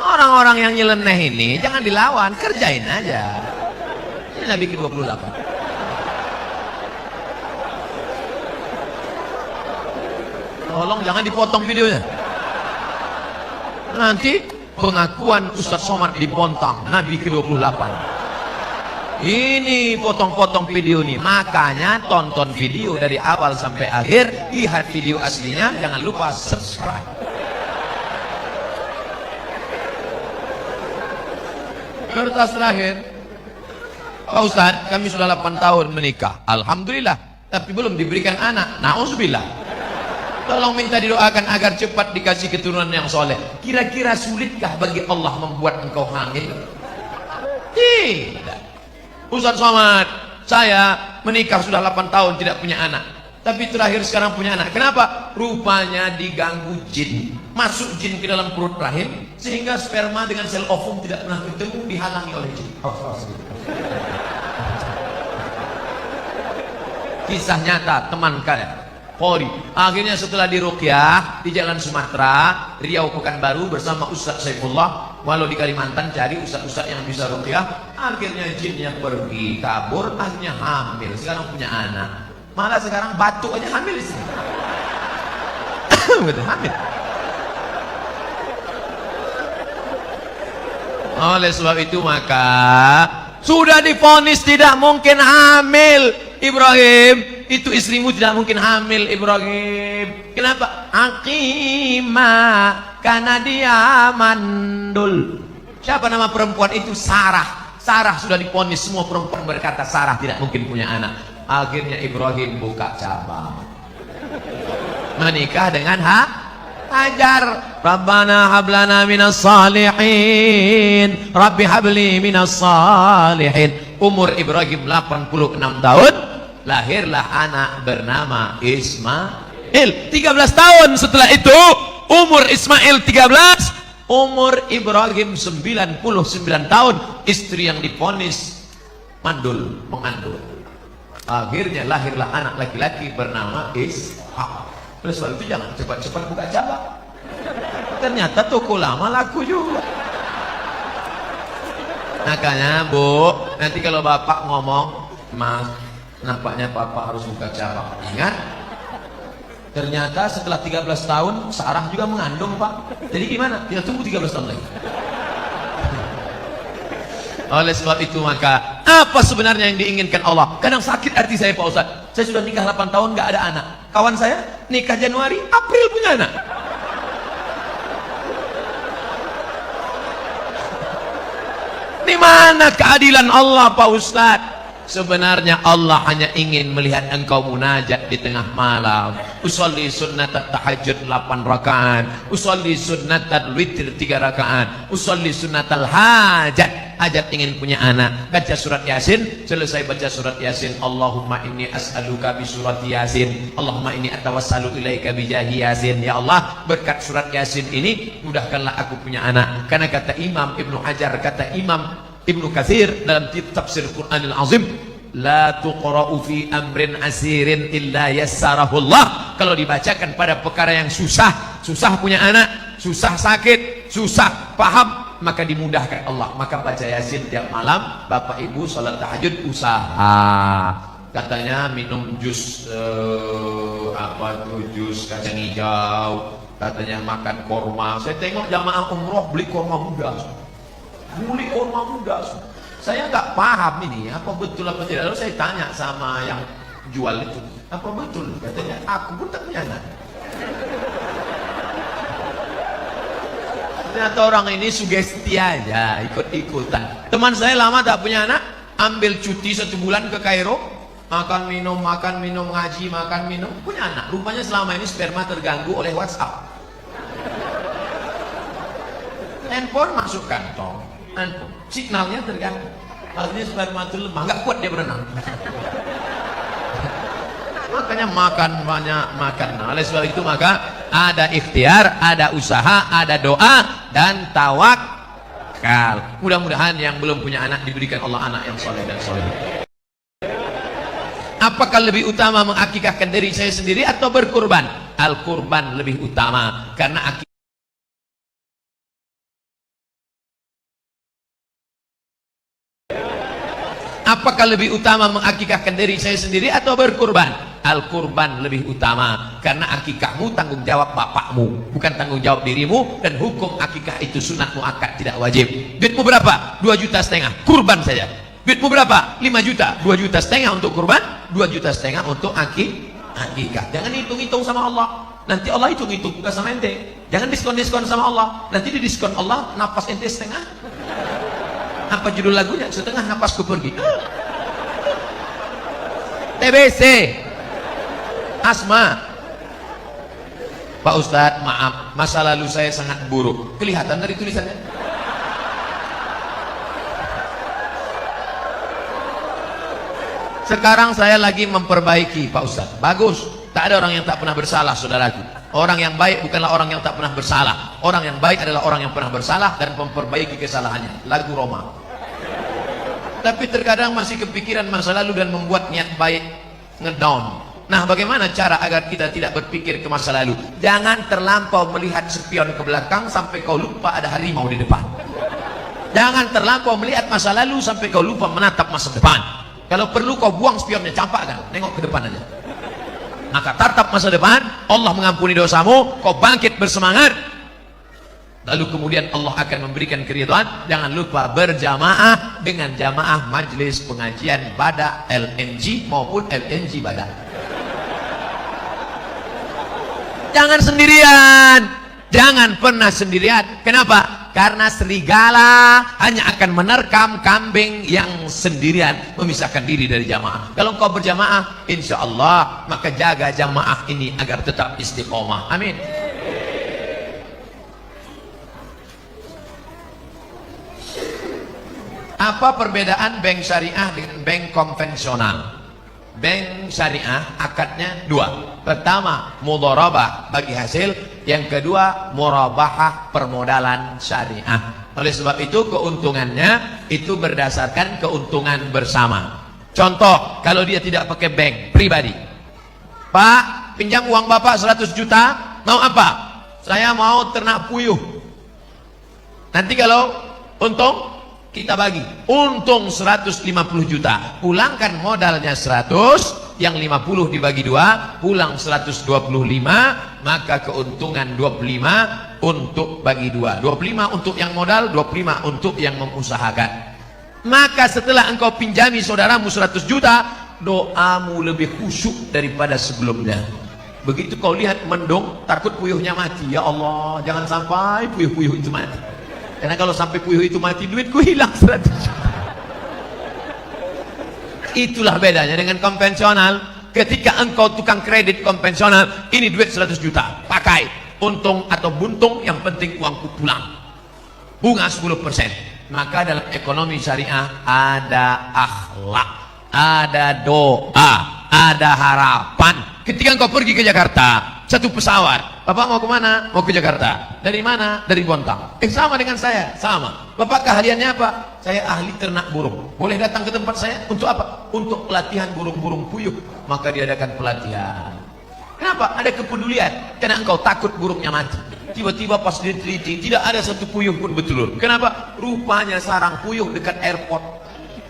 Speaker 1: Orang-orang yang nyeleneh ini jangan dilawan, kerjain aja. Ini nabi ke-28. Tolong jangan dipotong videonya. Nanti pengakuan Ustaz Somad di Bontang, Nabi ke-28. Ini potong-potong video ini. Makanya tonton video dari awal sampai akhir, lihat video aslinya, jangan lupa subscribe. Kertas terakhir. Pak Ustaz, kami sudah 8 tahun menikah. Alhamdulillah, tapi belum diberikan anak. Na'udzubillah. Tolong minta didoakan agar cepat dikasih keturunan yang soleh. Kira-kira sulitkah bagi Allah membuat engkau hamil? Tidak. Ustaz Somad, saya menikah sudah 8 tahun tidak punya anak, tapi terakhir sekarang punya anak. Kenapa? Rupanya diganggu jin. Masuk jin ke dalam perut rahim, sehingga sperma dengan sel ovum tidak pernah ketemu, dihalangi oleh jin. Kisah nyata teman kalian Polri. Akhirnya setelah diruqyah di Jalan Sumatera, Riau Pekanbaru bersama Ustaz Saifullah, walau di Kalimantan cari ustaz-ustaz yang bisa ruqyah. Akhirnya jinnya pergi kabur, akhirnya hamil. Sekarang punya anak. Malah sekarang batuk aja hamil di sini. Hamil. Oleh sebab itu maka sudah divonis tidak mungkin hamil. Ibrahim, itu istrimu tidak mungkin hamil, Ibrahim. Kenapa? Aqimah, karena dia mandul. Siapa nama perempuan itu? Sarah. Sarah sudah divonis, semua perempuan berkata Sarah tidak mungkin punya anak. Akhirnya Ibrahim buka cabang, menikah dengan Hajar. Rabbana hablana minas salihin, Rabbi habli minas salihin. Umur Ibrahim 86 tahun, lahirlah anak bernama Ismail. 13 tahun setelah itu, umur Ismail 13, umur Ibrahim 99 tahun. Istri yang divonis mandul, mengandung. Akhirnya lahirlah anak laki-laki bernama Ishak. Oleh sebab itu jangan cepat-cepat buka cabang. Ternyata toko lama laku juga. Makanya Bu, nanti kalau bapak ngomong, Mas, nampaknya papa harus buka cabang. Ingat, ternyata setelah 13 tahun Sarah juga mengandung, Pak. Jadi gimana? Kita tunggu 13 tahun lagi. Oleh sebab itu maka apa sebenarnya yang diinginkan Allah? Kadang sakit hati saya, Pak Ustaz. Saya sudah nikah 8 tahun nggak ada anak. Kawan saya nikah Januari, April punya anak. Di mana keadilan Allah, Pak Ustaz? Sebenarnya Allah hanya ingin melihat engkau munajat di tengah malam. Usolli sunnat tahajud 8 rakaat, usolli sunnat witir 3 rakaat, usolli sunnat hajat. Hajat ingin punya anak, baca surat Yasin. Selesai baca surat Yasin, Allahumma inni as'aluka bi surat Yasin, Allahumma inni atawassalu ilaika bi jahi Yasin. Ya Allah, berkat surat Yasin ini mudahkanlah aku punya anak. Karena kata Imam Ibnu Hajar, kata Imam Ibnu Katsir dalam tafsir Quranil Azim, la tuqra'u fi amrin asirin illa yassarahullah. Kalau dibacakan pada perkara yang susah, susah punya anak, susah sakit, susah paham, maka dimudahkan Allah. Maka baca Yasin tiap malam. Bapak Ibu salat tahajud usaha. Katanya minum jus jus kacang hijau. Katanya makan korma. Saya tengok jamaah umroh beli korma muda. Beli korma muda. Saya nggak paham ini apa betul apa tidak. Lalu saya tanya sama yang jual itu, apa betul? Katanya aku pun tak punya anak. Ternyata orang ini sugesti aja, ikut-ikutan. Teman saya lama tak punya anak, ambil cuti 1 bulan ke Kairo, makan minum, ngaji, makan minum, punya anak. Rupanya selama ini sperma terganggu oleh WhatsApp. Handphone masuk kantong, handphone, signalnya terganggu. Artinya sperma itu lemah, nggak kuat dia berenang. Makanya makan banyak, makan. Nah, oleh sebab itu maka ada ikhtiar, ada usaha, ada doa dan tawakal. Mudah-mudahan yang belum punya anak diberikan Allah anak yang soleh dan soleh. Apakah lebih utama mengakikahkan diri saya sendiri atau berkurban? Al-kurban lebih utama karena akikah. Apakah lebih utama mengakikahkan diri saya sendiri atau berkurban? Al-kurban lebih utama karena akikahmu tanggung jawab bapakmu, bukan tanggung jawab dirimu. Dan hukum akikah itu sunat muakkad, tidak wajib. Duitmu berapa? 2,5 juta, kurban saja. Duitmu berapa? 5 juta, 2,5 juta untuk kurban, 2,5 juta untuk akikah. Jangan hitung-hitung sama Allah. Nanti Allah hitung-hitung bukan sama ente. Jangan diskon-diskon sama Allah. Nanti di diskon Allah napas ente setengah. Apa judul lagunya? Setengah napasku pergi. TBC, asma. Pak Ustadz, maaf, masa lalu saya sangat buruk. Kelihatan dari tulisannya. Sekarang saya lagi memperbaiki, Pak Ustadz. Bagus. Tak ada orang yang tak pernah bersalah, saudaraku. Orang yang baik bukanlah orang yang tak pernah bersalah. Orang yang baik adalah orang yang pernah bersalah dan memperbaiki kesalahannya. Lagu Roma. Tapi terkadang masih kepikiran masa lalu dan membuat niat baik ngedown. Nah, bagaimana cara agar kita tidak berpikir ke masa lalu? Jangan terlampau melihat spion ke belakang sampai kau lupa ada harimau di depan. Jangan terlampau melihat masa lalu sampai kau lupa menatap masa depan. Kalau perlu kau buang spionnya, campakkan, nengok ke depan aja. Maka tatap masa depan, Allah mengampuni dosamu, kau bangkit bersemangat. Lalu kemudian Allah akan memberikan keridhaan. Jangan lupa berjamaah dengan jamaah majelis pengajian Badak LNG maupun LNG Badak. Jangan sendirian. Jangan pernah sendirian. Kenapa? Karena serigala hanya akan menerkam kambing yang sendirian, memisahkan diri dari jamaah. Kalau engkau berjamaah, insya Allah, maka jaga jamaah ini agar tetap istiqomah. Amin. Apa perbedaan bank syariah dengan bank konvensional? Bank syariah akadnya dua. Pertama, mudharabah bagi hasil. Yang kedua, murabahah permodalan syariah. Oleh sebab itu keuntungannya itu berdasarkan keuntungan bersama. Contoh, kalau dia tidak pakai bank pribadi. Pak, pinjam uang Bapak 100 juta, mau apa? Saya mau ternak puyuh. Nanti kalau untung kita bagi, untung 150 juta, pulangkan modalnya 100, yang 50 dibagi 2, pulang 125, maka keuntungan 25 untuk bagi 2, 25 untuk yang modal, 25 untuk yang mengusahakan. Maka setelah engkau pinjami saudaramu 100 juta, doamu lebih khusyuk daripada sebelumnya. Begitu kau lihat mendung, takut puyuhnya mati, ya Allah, jangan sampai puyuh-puyuh itu mati. Karena kalau sampai puyuh itu mati, duitku hilang 100 juta. Itulah bedanya dengan konvensional. Ketika engkau tukang kredit konvensional, ini duit 100 juta, pakai, untung atau buntung, yang penting uangku pulang, bunga 10%. Maka dalam ekonomi syariah ada akhlak, ada doa, ada harapan. Ketika engkau pergi ke Jakarta, satu pesawat, Bapak mau kemana? Mau ke Jakarta. Dari mana? Dari Bontang. Sama dengan saya, sama. Bapak keahliannya apa? Saya ahli ternak burung. Boleh datang ke tempat saya untuk apa? Untuk pelatihan burung-burung puyuh. Maka diadakan pelatihan. Kenapa? Ada kepedulian. Karena engkau takut burungnya mati. Tiba-tiba pas diteliti, tidak ada satu puyuh pun bertelur. Kenapa? Rupanya sarang puyuh dekat airport.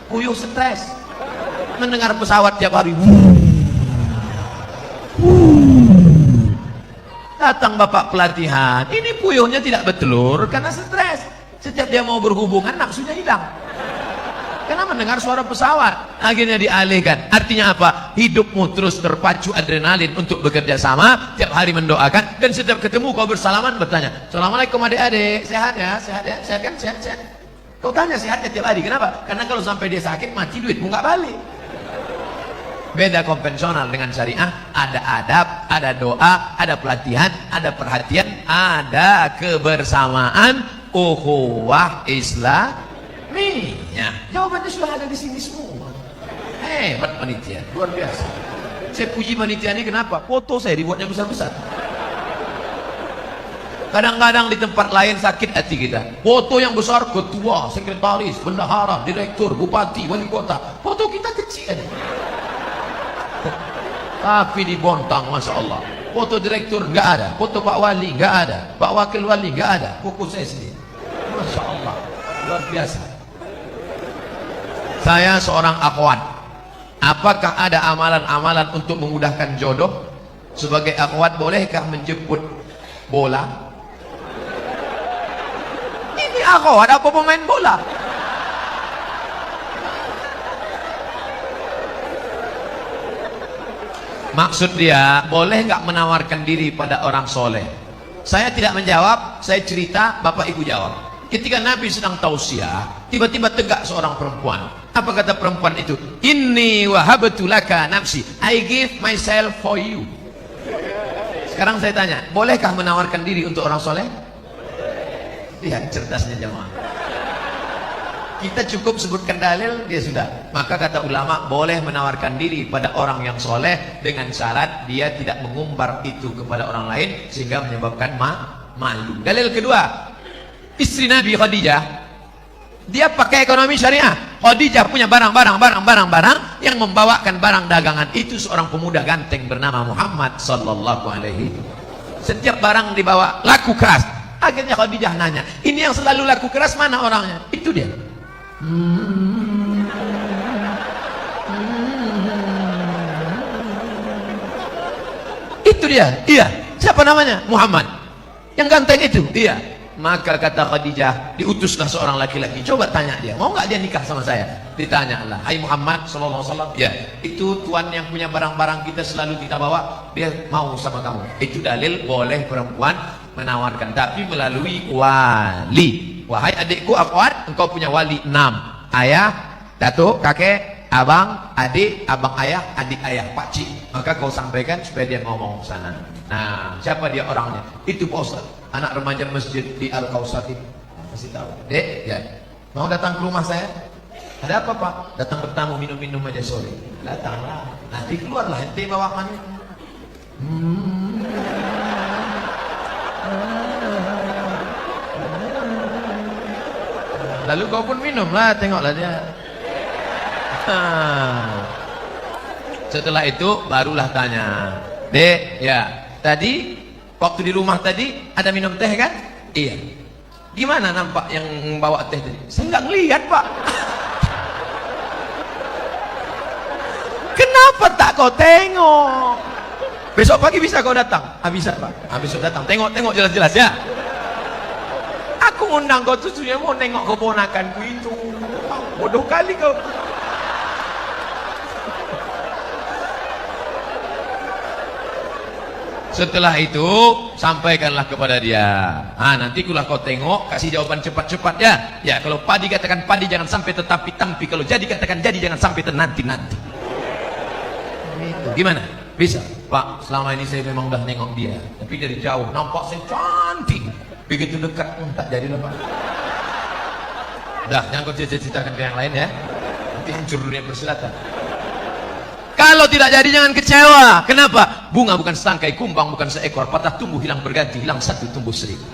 Speaker 1: Puyuh stres. Mendengar pesawat tiap hari. Datang bapak pelatihan, ini puyuhnya tidak bertelur karena stres. Setiap dia mau berhubungan, nafsunya hilang karena mendengar suara pesawat. Akhirnya dialihkan. Artinya apa? Hidupmu terus terpacu adrenalin untuk bekerja sama, tiap hari mendoakan, dan setiap ketemu kau bersalaman bertanya, Assalamualaikum adik-adik, sehat ya? Sehat ya? Sehat kan? Sehat, sehat. Kau tanya sehatnya tiap hari. Kenapa? Karena kalau sampai dia sakit, mati duitmu nggak balik. Beda konvensional dengan syariah, ada adab, ada doa, ada pelatihan, ada perhatian, ada kebersamaan, ukhuwah Islamiyah. Jawabannya sudah ada di sini semua. Hebat panitia, luar biasa. Saya puji panitia ini kenapa? Foto saya dibuatnya besar-besar. Kadang-kadang di tempat lain sakit hati kita. Foto yang besar, ketua, sekretaris, bendahara, direktur, bupati, wali kota. Foto kita kecil aja. Tapi di Bontang, Masya Allah, foto direktur nggak ada, foto Pak Wali nggak ada, Pak Wakil Wali nggak ada, foto saya sendiri. Masya Allah, luar biasa. Saya seorang akhwat. Apakah ada amalan-amalan untuk memudahkan jodoh? Sebagai akhwat, bolehkah menjemput bola? Ini akhwat apa pemain bola? Maksud dia, boleh nggak menawarkan diri pada orang soleh? Saya tidak menjawab, saya cerita, Bapak Ibu jawab. Ketika Nabi sedang tausiah, tiba-tiba tegak seorang perempuan. Apa kata perempuan itu? Inni wahabtu laka nafsi, I give myself for you. Sekarang saya tanya, bolehkah menawarkan diri untuk orang soleh? Lihat cerdasnya jemaah. Kita cukup sebutkan dalil, dia sudah. Maka kata ulama, boleh menawarkan diri pada orang yang soleh dengan syarat dia tidak mengumbar itu kepada orang lain sehingga menyebabkan malu. Dalil kedua, istri Nabi Khadijah, dia pakai ekonomi syariah. Khadijah punya barang yang membawakan barang dagangan itu seorang pemuda ganteng bernama Muhammad sallallahu alaihi. Setiap barang dibawa laku keras. Akhirnya Khadijah nanya, ini yang selalu laku keras mana orangnya? Itu dia. Itu dia. Iya. Siapa namanya? Muhammad. Yang ganteng itu. Iya. Maka kata Khadijah, diutuslah seorang laki-laki. Coba tanya dia, mau nggak dia nikah sama saya? Ditanya Allah, hai Muhammad sallallahu alaihi wasallam. Ya, itu tuan yang punya barang-barang kita selalu kita bawa, dia mau sama kamu. Itu dalil boleh perempuan menawarkan, tapi melalui wali. Wahai adikku akhwat, engkau punya wali 6. Ayah, datuk, kakek, abang, adik, abang ayah, adik ayah, pakcik. Maka kau sampaikan supaya dia ngomong ke sana. Nah, siapa dia orangnya? Itu Pak Ustaz, anak remaja masjid di Al-Kausar itu. Kasih tahu. Dek, ya. Mau datang ke rumah saya? Ada apa Pak? Datang bertamu, minum-minum aja sore. Datanglah. Nanti keluarlah ente bawa mani. Lalu kau pun minumlah, tengoklah dia. Setelah itu barulah tanya, Dek, ya, tadi waktu di rumah tadi ada minum teh kan? Iya. Gimana nampak yang bawa teh tadi? Saya nggak ngelihat Pak. Kenapa tak kau tengok? Besok pagi bisa kau datang? Bisa Pak. Besok datang. Tengok jelas-jelas ya. Aku ngundang kau tujuannya mau nengok keponakanku itu. Bodoh kali kau. Setelah itu sampaikanlah kepada dia. Nanti kulah kau tengok, kasih jawaban cepat-cepat ya. Ya, kalau padi katakan padi jangan sampai tetapi tampi. Kalau jadi katakan jadi jangan sampai nanti. Gimana? Bisa? Pak, selama ini saya memang udah nengok dia, tapi dari jauh nampak saya cantik. Begitu dekat tak jadi lah Pak. Dah, jangan kau ceritakan ke yang lain ya. Nanti hancur dunia persilatan. Kalau tidak jadi jangan kecewa. Kenapa? Bunga bukan setangkai, kumbang bukan seekor, patah tumbuh hilang berganti, hilang satu tumbuh seribu.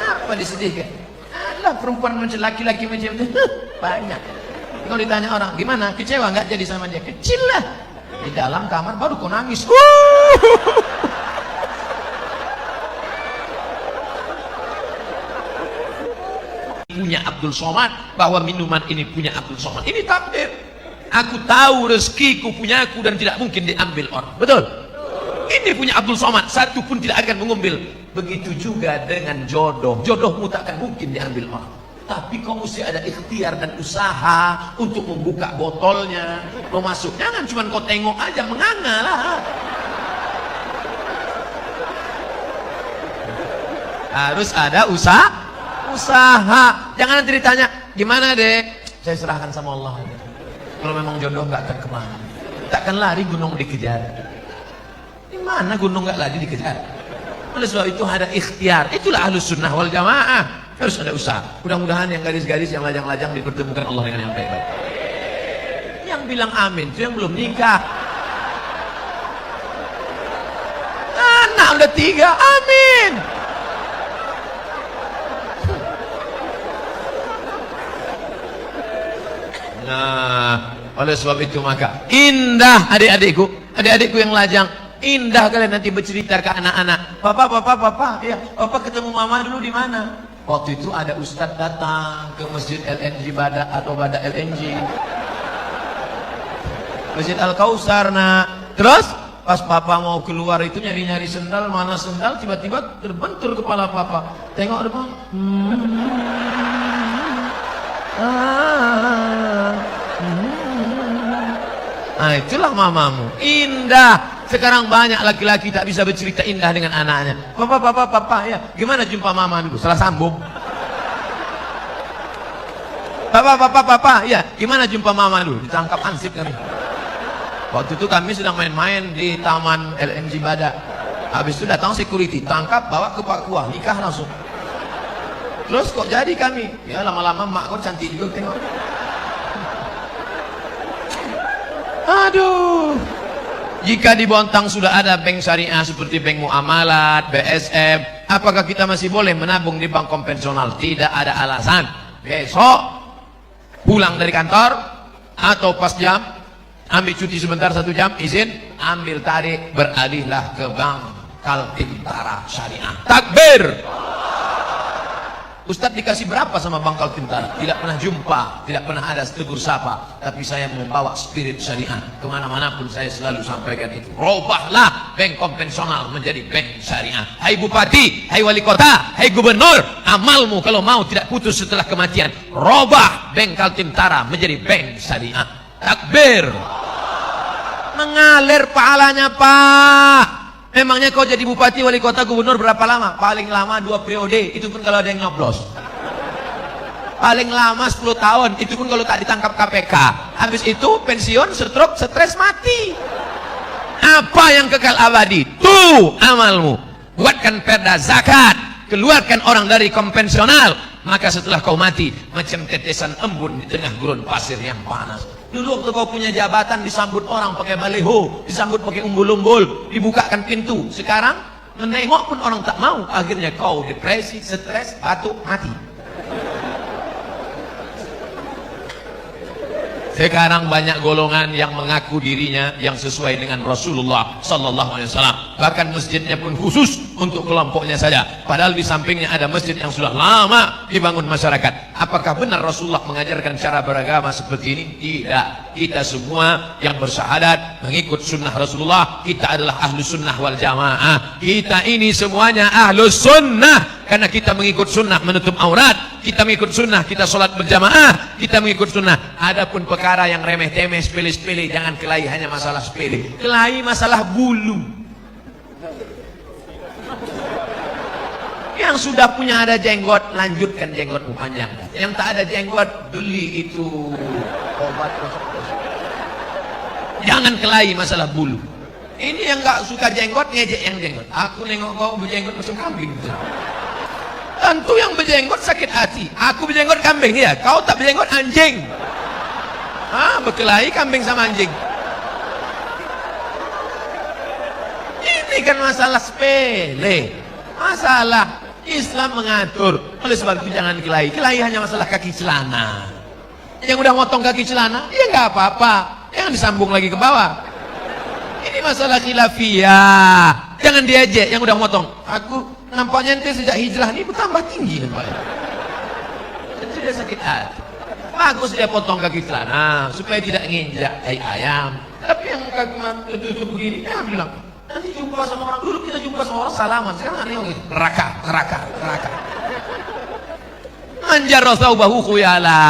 Speaker 1: Apa disedihkan? Alah, perempuan macam laki-laki macam itu banyak. Kalau ditanya orang, gimana? Kecewa nggak jadi sama dia? Kecil lah. Di dalam kamar baru kau nangis. Punya Abdul Somad, bahwa minuman ini punya Abdul Somad. Ini takdir. Aku tahu rezekiku punya aku dan tidak mungkin diambil orang. Betul? Ini punya Abdul Somad, satu pun tidak akan mengambil. Begitu juga dengan jodoh. Jodohmu tak akan mungkin diambil orang. Tapi kau mesti ada ikhtiar dan usaha untuk membuka botolnya, mau masuk. Jangan cuma kau tengok aja, menganga lah. Harus ada usaha. Jangan nanti ditanya, gimana Dek? Saya serahkan sama Allah. Kalau memang jodoh nggak akan kemana, takkan lari gunung dikejar. Di mana gunung nggak lari dikejar? Oleh sebab itu ada ikhtiar. Itulah Ahlus Sunnah wal Jamaah. Harus ada usaha. Mudah-mudahan yang garis-garis, yang lajang-lajang dipertemukan Allah dengan yang baik-baik. Yang bilang amin itu yang belum nikah. Anak udah 3, amin. Nah, oleh sebab itu maka indah adik-adikku yang lajang, indah kalian nanti bercerita ke anak-anak. Papa, ya, papa ketemu mama dulu di mana? Waktu itu ada ustadz datang ke masjid LNG Badak atau Badak LNG, masjid Al-Kausar. Nah, terus pas papa mau keluar itu nyari-nyari sendal, mana sendal, tiba-tiba terbentur kepala papa. Tengok depan. Nah, itulah mamamu. Indah. Sekarang banyak laki-laki tak bisa bercerita indah dengan anaknya. Papa, ya, gimana jumpa mama dulu? Salah sambung. Papa, ya, gimana jumpa mama dulu? Ditangkap ansip kami. Waktu itu kami sedang main-main di taman LNG Badak. Habis itu datang security, tangkap, bawa ke Pak Kuah, nikah langsung. Terus kok jadi kami? Ya lama-lama mak kok cantik juga tengok. Aduh. Jika di Bontang sudah ada bank syariah seperti bank muamalat, BSM, apakah kita masih boleh menabung di bank konvensional? Tidak ada alasan. Besok pulang dari kantor atau pas jam, ambil cuti sebentar 1 jam, izin, ambil tarik, beralihlah ke bank Kaltim-Tara Syariah. Takbir. Ustadz dikasih berapa sama Bang Kaltim-Tara? Tidak pernah jumpa, tidak pernah ada tegur sapa. Tapi saya membawa spirit syariah kemana-mana pun, saya selalu sampaikan itu. Robahlah bank konvensional menjadi bank syariah. Hai bupati, hai wali kota, hai gubernur, amalmu kalau mau tidak putus setelah kematian. Robah bank Kaltim-Tara menjadi bank syariah. Takbir. Mengalir pahalanya Pak. Memangnya kau jadi bupati, wali kota, gubernur berapa lama? Paling lama 2 periode, itu pun kalau ada yang nyoblos. Paling lama 10 tahun, itu pun kalau tak ditangkap KPK. Habis itu pensiun, stroke, stres, mati. Apa yang kekal abadi? Tuh amalmu. Buatkan perda zakat, keluarkan orang dari konvensional, maka setelah kau mati macam tetesan embun di tengah gurun pasir yang panas. Dulu waktu kau punya jabatan disambut orang pakai baleho, disambut pakai umbul-umbul, dibukakan pintu. Sekarang menengok pun orang tak mau. Akhirnya kau depresi, stres, batuk, mati. Sekarang banyak golongan yang mengaku dirinya yang sesuai dengan Rasulullah Sallallahu Alaihi Wasallam. Bahkan masjidnya pun khusus untuk kelompoknya saja. Padahal di sampingnya ada masjid yang sudah lama dibangun masyarakat. Apakah benar Rasulullah mengajarkan cara beragama seperti ini? Tidak. Kita semua yang bersyahadat mengikut sunnah Rasulullah, kita adalah ahlus sunnah wal jamaah. Kita ini semuanya ahlus sunnah. Karena kita mengikut sunnah menutup aurat, kita mengikut sunnah, kita sholat berjamaah, kita mengikut sunnah. Adapun perkara yang remeh-temeh, sepele-sepele, jangan kelahi hanya masalah sepele. Kelahi masalah bulu. Yang sudah punya ada jenggot, lanjutkan jenggotmu panjang. Yang tak ada jenggot, beli itu obat. Jangan kelahi masalah bulu. Ini yang gak suka jenggot, ngejek yang jenggot. Aku nengok kau berjenggot macam kambing. Tentu yang berjenggot sakit hati. Aku berjenggot kambing, ya. Kau tak berjenggot anjing. Berkelahi kambing sama anjing. Ini kan masalah sepele. Masalah Islam mengatur. Oleh sebab itu jangan kelahi. Kelahi hanya masalah kaki celana. Yang udah motong kaki celana, ya nggak apa-apa. Yang disambung lagi ke bawah. Ini masalah khilafiyah. Jangan diejek yang udah motong. Aku nampaknya ente sejak hijrah ini bertambah tinggi nampaknya. Sudah sakit hati. Bagus dia potong kaki celana supaya tidak nginjak ayam. Tapi yang kaki tutup begini, dia bilang nanti jumpa sama orang, dulu kita jumpa sama orang salaman, sekarang aneh gitu. Neraka. Manjar thawbahu khuyala.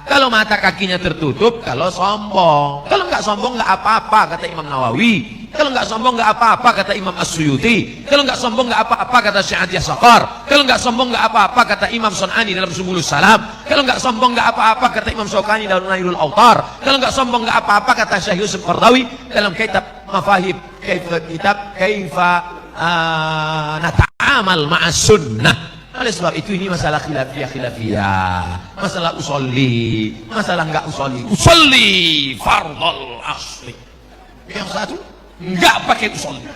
Speaker 1: Kalau mata kakinya tertutup, kalau sombong. Kalau nggak sombong nggak apa-apa kata Imam Nawawi. Kalau nggak sombong nggak apa-apa kata Imam As-Suyuti. Kalau nggak sombong nggak apa-apa kata Syekh Atiyah Saqar. Kalau nggak sombong nggak apa-apa kata Imam Sun'ani dalam Subulus Salam. Kalau nggak sombong nggak apa-apa kata Imam Syaukani dalam Nailul Autar. Kalau nggak sombong nggak apa-apa kata Syekh Yusuf Qardawi dalam kitab Mafahib Kaifa Nata'amal Ma'as Sunnah. Oleh sebab itu ini masalah khilafiyah, masalah usolli, masalah enggak usolli fardhul asli. Yang satu enggak pakai usolli.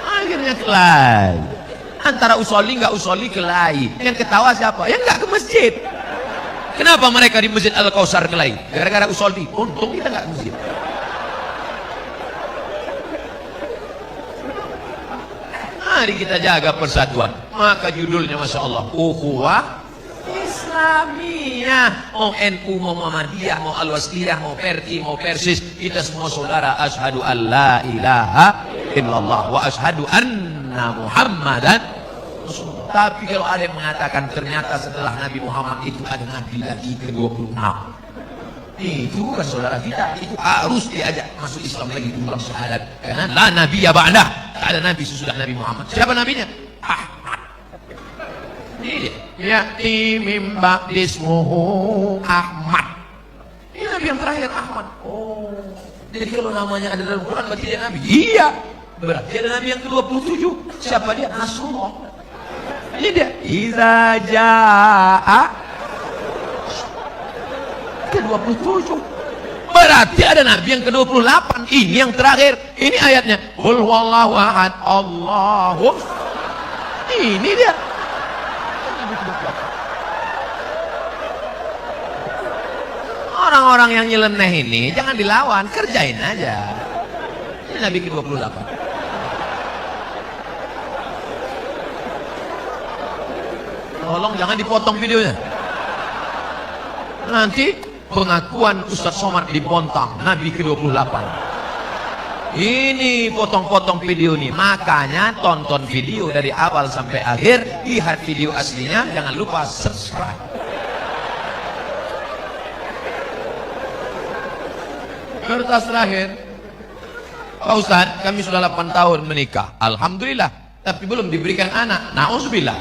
Speaker 1: Akhirnya kelahi. Antara usolli enggak usolli kelahi. Yang ketawa siapa? Yang enggak ke masjid. Kenapa mereka di Masjid Al-Kausar kelahi? Gara-gara usolli. Untung kita enggak ke masjid. Mari kita jaga persatuan. Maka judulnya Masya Allah, Ukhuwah Islamiyah. Mau NU, mau Muhammadiyah, mau Al-Wasliyah, mau Perti, mau Persis, kita semua saudara. Asyhadu an la ilaha illallah wa asyhadu anna Muhammadan Rasulullah. Tapi kalau ada yang mengatakan ternyata setelah Nabi Muhammad itu ada Nabi lagi ke-26, itu bukan saudara kita. Itu harus diajak masuk Islam lagi dalam syahadat. Karena la nabiyya ba'dah, tak ada nabi sesudah Nabi Muhammad. Siapa nabinya? Ahmad. Ini dia. Ya'ti min ba'dismuhu Ahmad. Ini nabi yang terakhir, Ahmad. Oh, Jadi kalau namanya ada dalam Quran berarti dia Nabi. Iya. Berarti ada Nabi yang ke-27. Siapa dia? Nasrullah. Ini dia. Iza ja'a ke-27. Berarti ada Nabi yang ke-28. Ini yang terakhir. Ini ayatnya. Qul huwallahu ahad. Allahu. Ini dia. Orang-orang yang nyeleneh ini jangan dilawan, kerjain aja. Ini Nabi ke-28. Tolong jangan dipotong videonya. Nanti pengakuan Ustadz Somad dibontang. Nabi ke-28. Ini potong-potong video nih. Makanya tonton video dari awal sampai akhir. Lihat video aslinya. Jangan lupa subscribe. Kertas terakhir. Pak Ustadz, kami sudah 8 tahun menikah. Alhamdulillah. Tapi belum diberikan anak. Na'udzubillah.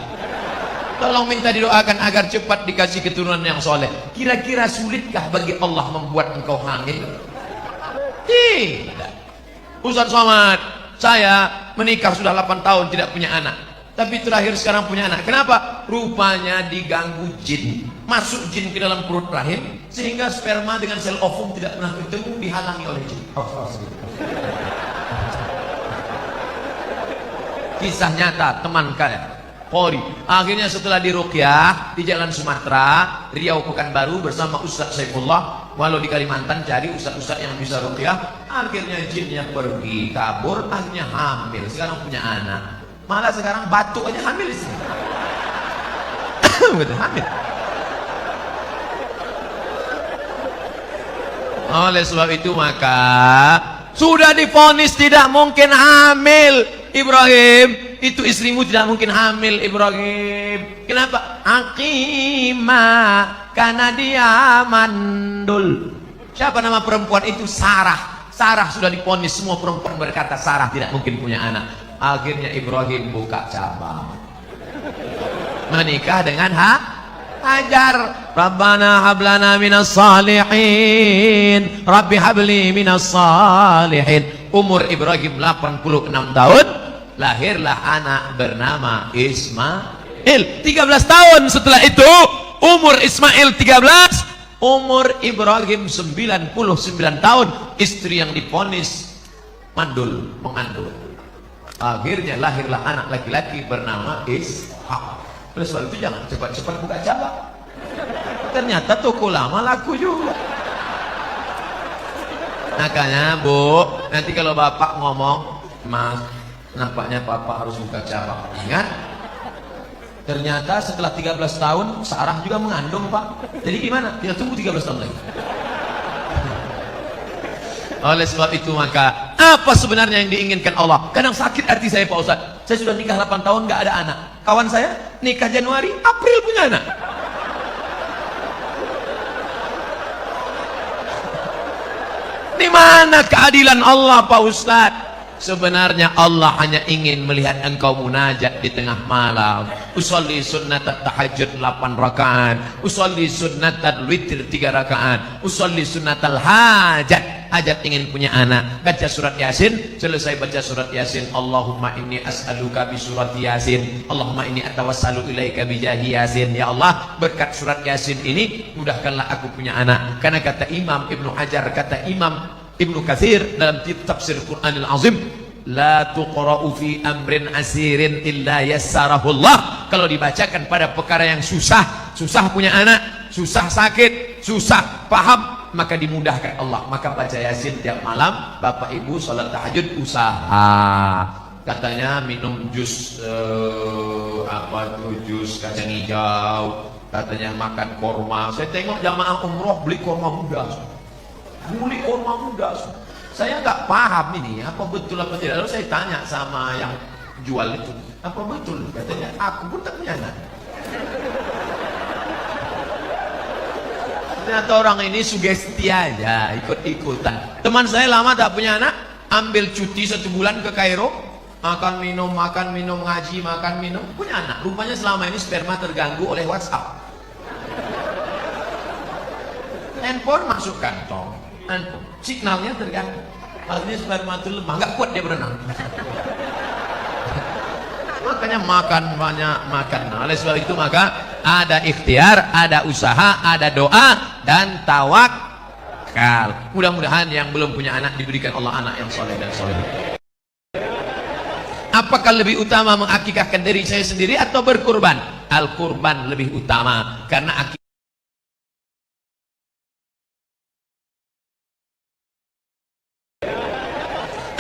Speaker 1: Tolong minta didoakan agar cepat dikasih keturunan yang soleh. Kira-kira sulitkah bagi Allah membuat engkau hamil? Tidak. Ustadz Somad, saya menikah sudah 8 tahun tidak punya anak. Tapi terakhir sekarang punya anak. Kenapa? Rupanya diganggu jin. Masuk jin ke dalam perut rahim, sehingga sperma dengan sel ovum tidak pernah bertemu, dihalangi oleh jin. Kisah nyata teman kalian. Polri. Akhirnya setelah diruqyah di Jalan Sumatera, Riau Pekanbaru bersama Ustadz Saifullah, walau di Kalimantan cari ustadz-ustadz yang bisa ruqyah. Akhirnya jinnya pergi, kabur, akhirnya hamil. Sekarang punya anak. Malah sekarang batuk aja hamil di sini. Betul, hamil. Oleh sebab itu maka sudah divonis tidak mungkin hamil Ibrahim. Itu istrimu tidak mungkin hamil Ibrahim. Kenapa? Aqimah, karena dia mandul. Siapa nama perempuan itu? Sarah. Sarah sudah divonis, semua perempuan berkata Sarah tidak mungkin punya anak. Akhirnya Ibrahim buka cabang, menikah dengan Hajar. Rabbana hablana minas salihin, Rabbi habli minas salihin. Umur Ibrahim 86 tahun, lahirlah anak bernama Ismail. 13 tahun setelah itu umur Ismail 13, umur Ibrahim 99 tahun. Istri yang divonis mandul, mengandung. Akhirnya lahirlah anak laki-laki bernama Ishak. Oleh sebab itu jangan cepat-cepat buka cabang. Ternyata toko lama laku juga. Makanya Bu, nanti kalau bapak ngomong, Mas, nampaknya bapak harus buka cabang. Ingat, ternyata setelah 13 tahun Sarah juga mengandung Pak. Jadi gimana? Kita tunggu 13 tahun lagi. Oleh sebab itu maka apa sebenarnya yang diinginkan Allah? Kadang sakit hati saya Pak Ustadz. Saya sudah nikah 8 tahun gak ada anak. Kawan saya nikah Januari, April punya anak. Di mana keadilan Allah Pak Ustadz? Sebenarnya Allah hanya ingin melihat engkau munajat di tengah malam. Usolli sunnat tahajud 8 rakaat, usolli sunnat witir 3 rakaat, usolli sunnat hajat. Hajat ingin punya anak, baca surat Yasin. Selesai baca surat Yasin, Allahumma inni as'aluka bi surat Yasin, Allahumma inni atawassalu ilaika bi jahi Yasin. Ya Allah, berkat surat Yasin ini mudahkanlah aku punya anak. Karena kata Imam Ibnu Hajar, kata Imam Ibnu Katsir dalam tafsir Qur'anil Azim, la tuqra'u fi amrin asirin illa yassarahullah. Kalau dibacakan pada perkara yang susah, susah punya anak, susah sakit, susah paham, maka dimudahkan Allah. Maka baca Yasin tiap malam. Bapak Ibu salat tahajud usaha. Katanya minum jus jus kacang hijau. Katanya makan korma. Saya tengok jamaah umroh beli korma muda. Beli korma muda. Saya nggak paham ini apa betul apa tidak. Lalu saya tanya sama yang jual itu, apa betul? Katanya aku pun tak punya anak. Ternyata orang ini sugesti aja, ikut-ikutan. Teman saya lama tak punya anak, ambil cuti 1 bulan ke Kairo, makan minum, ngaji, makan minum, punya anak. Rupanya selama ini sperma terganggu oleh WhatsApp. Handphone masuk kantong, signalnya terganggu. Artinya spermatul lemah, nggak kuat dia berenang. Makanya makan banyak, makan. Nah, oleh sebab itu maka ada ikhtiar, ada usaha, ada doa dan tawakal. Mudah-mudahan yang belum punya anak diberikan Allah anak yang soleh dan soleh. Apakah lebih utama mengakikahkan diri saya sendiri atau berkurban? Al-kurban lebih utama karena akikah.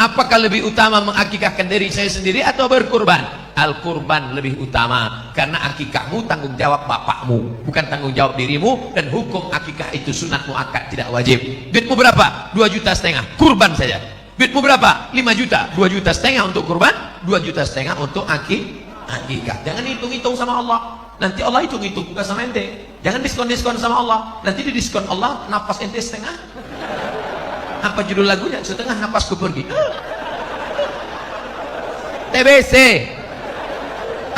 Speaker 1: Apakah lebih utama mengakikahkan diri saya sendiri atau berkurban? Al-kurban lebih utama karena akikahmu tanggung jawab bapakmu, bukan tanggung jawab dirimu, dan hukum akikah itu sunat muakkad, tidak wajib. Duitmu berapa? 2,5 juta, kurban saja. Duitmu berapa? 5 juta, 2,5 juta untuk kurban, 2,5 juta untuk akikah. Jangan hitung-hitung sama Allah. Nanti Allah hitung-hitung bukan sama ente. Jangan diskon-diskon sama Allah. Nanti di diskon Allah napas ente setengah. Apa judul lagunya? Setengah napasku pergi. TBC,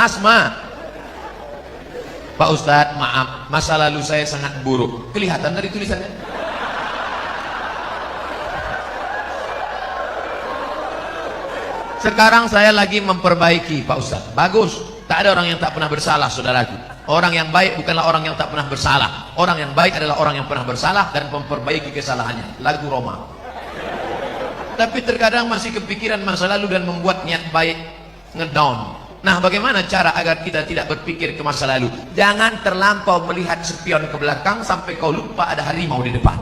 Speaker 1: asma. Pak Ustadz, maaf, masa lalu saya sangat buruk. Kelihatan dari tulisannya. Sekarang saya lagi memperbaiki, Pak Ustadz. Bagus. Tak ada orang yang tak pernah bersalah, saudaraku. Orang yang baik bukanlah orang yang tak pernah bersalah. Orang yang baik adalah orang yang pernah bersalah dan memperbaiki kesalahannya. Lagu Roma. Tapi terkadang masih kepikiran masa lalu dan membuat niat baik ngedown. Nah, bagaimana cara agar kita tidak berpikir ke masa lalu? Jangan terlampau melihat spion ke belakang sampai kau lupa ada harimau di depan.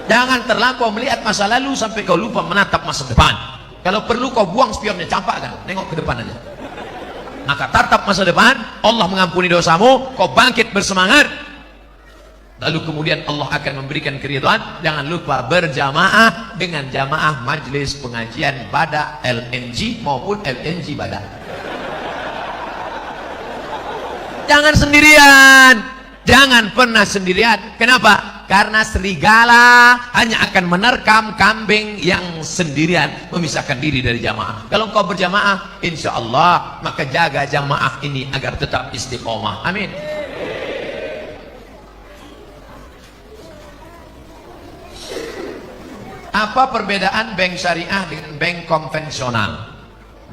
Speaker 1: Jangan terlampau melihat masa lalu sampai kau lupa menatap masa depan. Kalau perlu kau buang spionnya, campakkan, nengok ke depan aja. Maka tatap masa depan, Allah mengampuni dosamu, kau bangkit bersemangat, lalu kemudian Allah akan memberikan keridhaan. Jangan lupa berjamaah dengan jamaah majelis pengajian Badak LNG maupun LNG Badak. Jangan sendirian, jangan pernah sendirian. Kenapa? Karena serigala hanya akan menerkam kambing yang sendirian, memisahkan diri dari jamaah. Kalau engkau berjamaah, insya Allah, maka jaga jamaah ini agar tetap istiqomah. Amin. Apa perbedaan bank syariah dengan bank konvensional?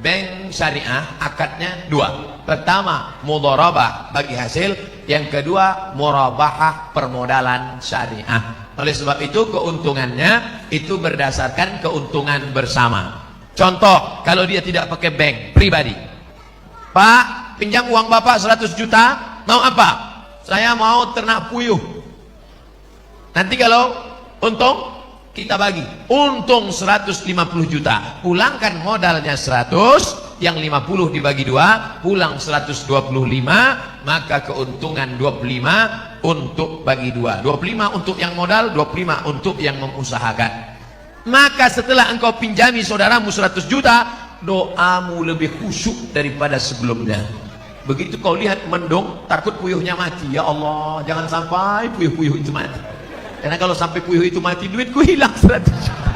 Speaker 1: Bank syariah akadnya dua. Pertama, mudharabah bagi hasil. Yang kedua, murabahah permodalan syariah. Oleh sebab itu keuntungannya itu berdasarkan keuntungan bersama. Contoh, kalau dia tidak pakai bank pribadi. Pak, pinjam uang Bapak 100 juta, mau apa? Saya mau ternak puyuh. Nanti kalau untung kita bagi, untung 150 juta, pulangkan modalnya 100, yang 50 dibagi 2, pulang 125, maka keuntungan 25 untuk bagi 2, 25 untuk yang modal, 25 untuk yang mengusahakan. Maka setelah engkau pinjami saudaramu 100 juta, doamu lebih khusyuk daripada sebelumnya. Begitu kau lihat mendung, takut puyuhnya mati, ya Allah, jangan sampai puyuh-puyuh itu mati. Karena kalau sampai puyuh itu mati, duitku hilang 100 juta.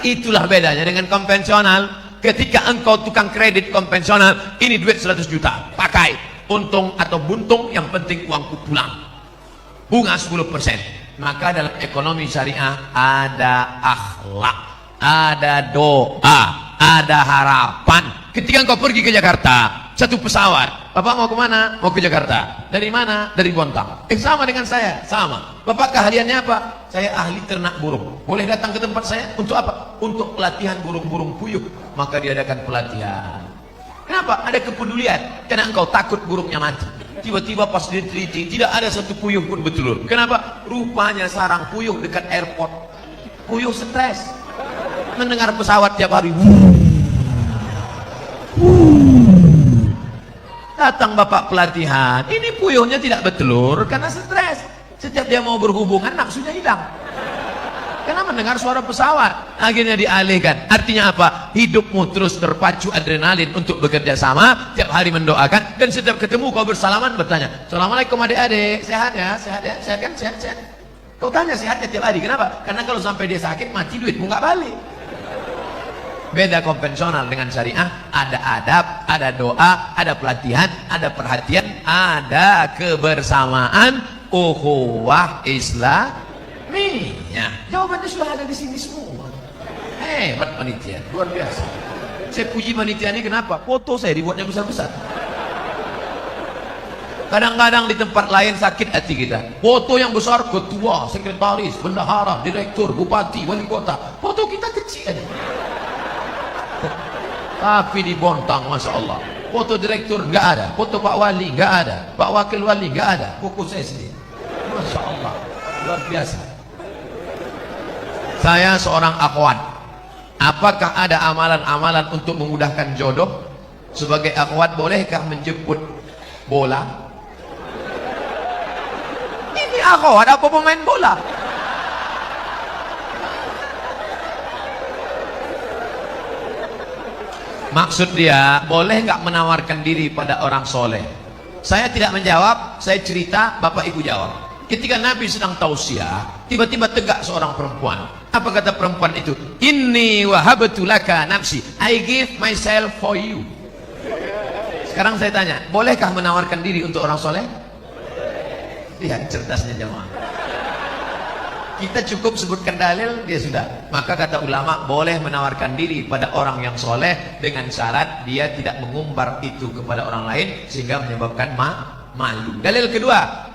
Speaker 1: Itulah bedanya dengan konvensional. Ketika engkau tukang kredit konvensional, ini duit 100 juta, pakai. Untung atau buntung, yang penting uangku pulang. Bunga 10%. Maka dalam ekonomi syariah ada akhlak, ada doa, ada harapan. Ketika engkau pergi ke Jakarta, satu pesawat, Bapak mau kemana? Mau ke Jakarta. Dari mana? Dari Bontang. Sama dengan saya, sama. Bapak keahliannya apa? Saya ahli ternak burung. Boleh datang ke tempat saya untuk apa? Untuk pelatihan burung-burung puyuh. Maka diadakan pelatihan. Kenapa? Ada kepedulian. Karena engkau takut burungnya mati. Tiba-tiba pas diteliti, tidak ada satu puyuh pun betelur. Kenapa? Rupanya sarang puyuh dekat airport. Puyuh stres. Mendengar pesawat tiap hari. Datang bapak pelatihan, ini puyuhnya tidak bertelur karena stres. Setiap dia mau berhubungan, nafsunya hilang karena mendengar suara pesawat. Akhirnya dialihkan. Artinya apa? Hidupmu terus berpacu adrenalin untuk bekerja sama, tiap hari mendoakan, dan setiap ketemu kau bersalaman bertanya, Assalamualaikum adik-adik, sehat ya? Sehat ya? Sehat kan? Sehat, sehat. Kau tanya sehatnya tiap hari. Kenapa? Karena kalau sampai dia sakit, mati, duitmu nggak balik. Beda konvensional dengan syariah, ada adab, ada doa, ada pelatihan, ada perhatian, ada kebersamaan, ukhuwah Islam. Nih, ya, jawabannya sudah ada di sini semua. Hebat panitia, luar biasa. Saya puji panitia ini kenapa? Foto saya dibuatnya besar-besar. Kadang-kadang di tempat lain sakit hati kita. Foto yang besar, ketua, sekretaris, bendahara, direktur, bupati, wali kota. Foto kita kecil. Tapi di Bontang, Masya Allah, foto direktur nggak ada, foto Pak Wali nggak ada, Pak Wakil Wali nggak ada, fokus saya sendiri. Masya Allah, luar biasa. Saya seorang akhwat. Apakah ada amalan-amalan untuk memudahkan jodoh? Sebagai akhwat, bolehkah menjemput bola? Ini akhwat apa pemain bola? Maksud dia, boleh nggak menawarkan diri pada orang soleh? Saya tidak menjawab, saya cerita, Bapak Ibu jawab. Ketika Nabi sedang tausiah, tiba-tiba tegak seorang perempuan. Apa kata perempuan itu? Inni wahabtu laka nafsi, I give myself for you. Sekarang saya tanya, bolehkah menawarkan diri untuk orang soleh? Lihat cerdasnya jemaah. Kita cukup sebutkan dalil, dia sudah. Maka kata ulama, boleh menawarkan diri pada orang yang soleh dengan syarat dia tidak mengumbar itu kepada orang lain sehingga menyebabkan malu. Dalil kedua,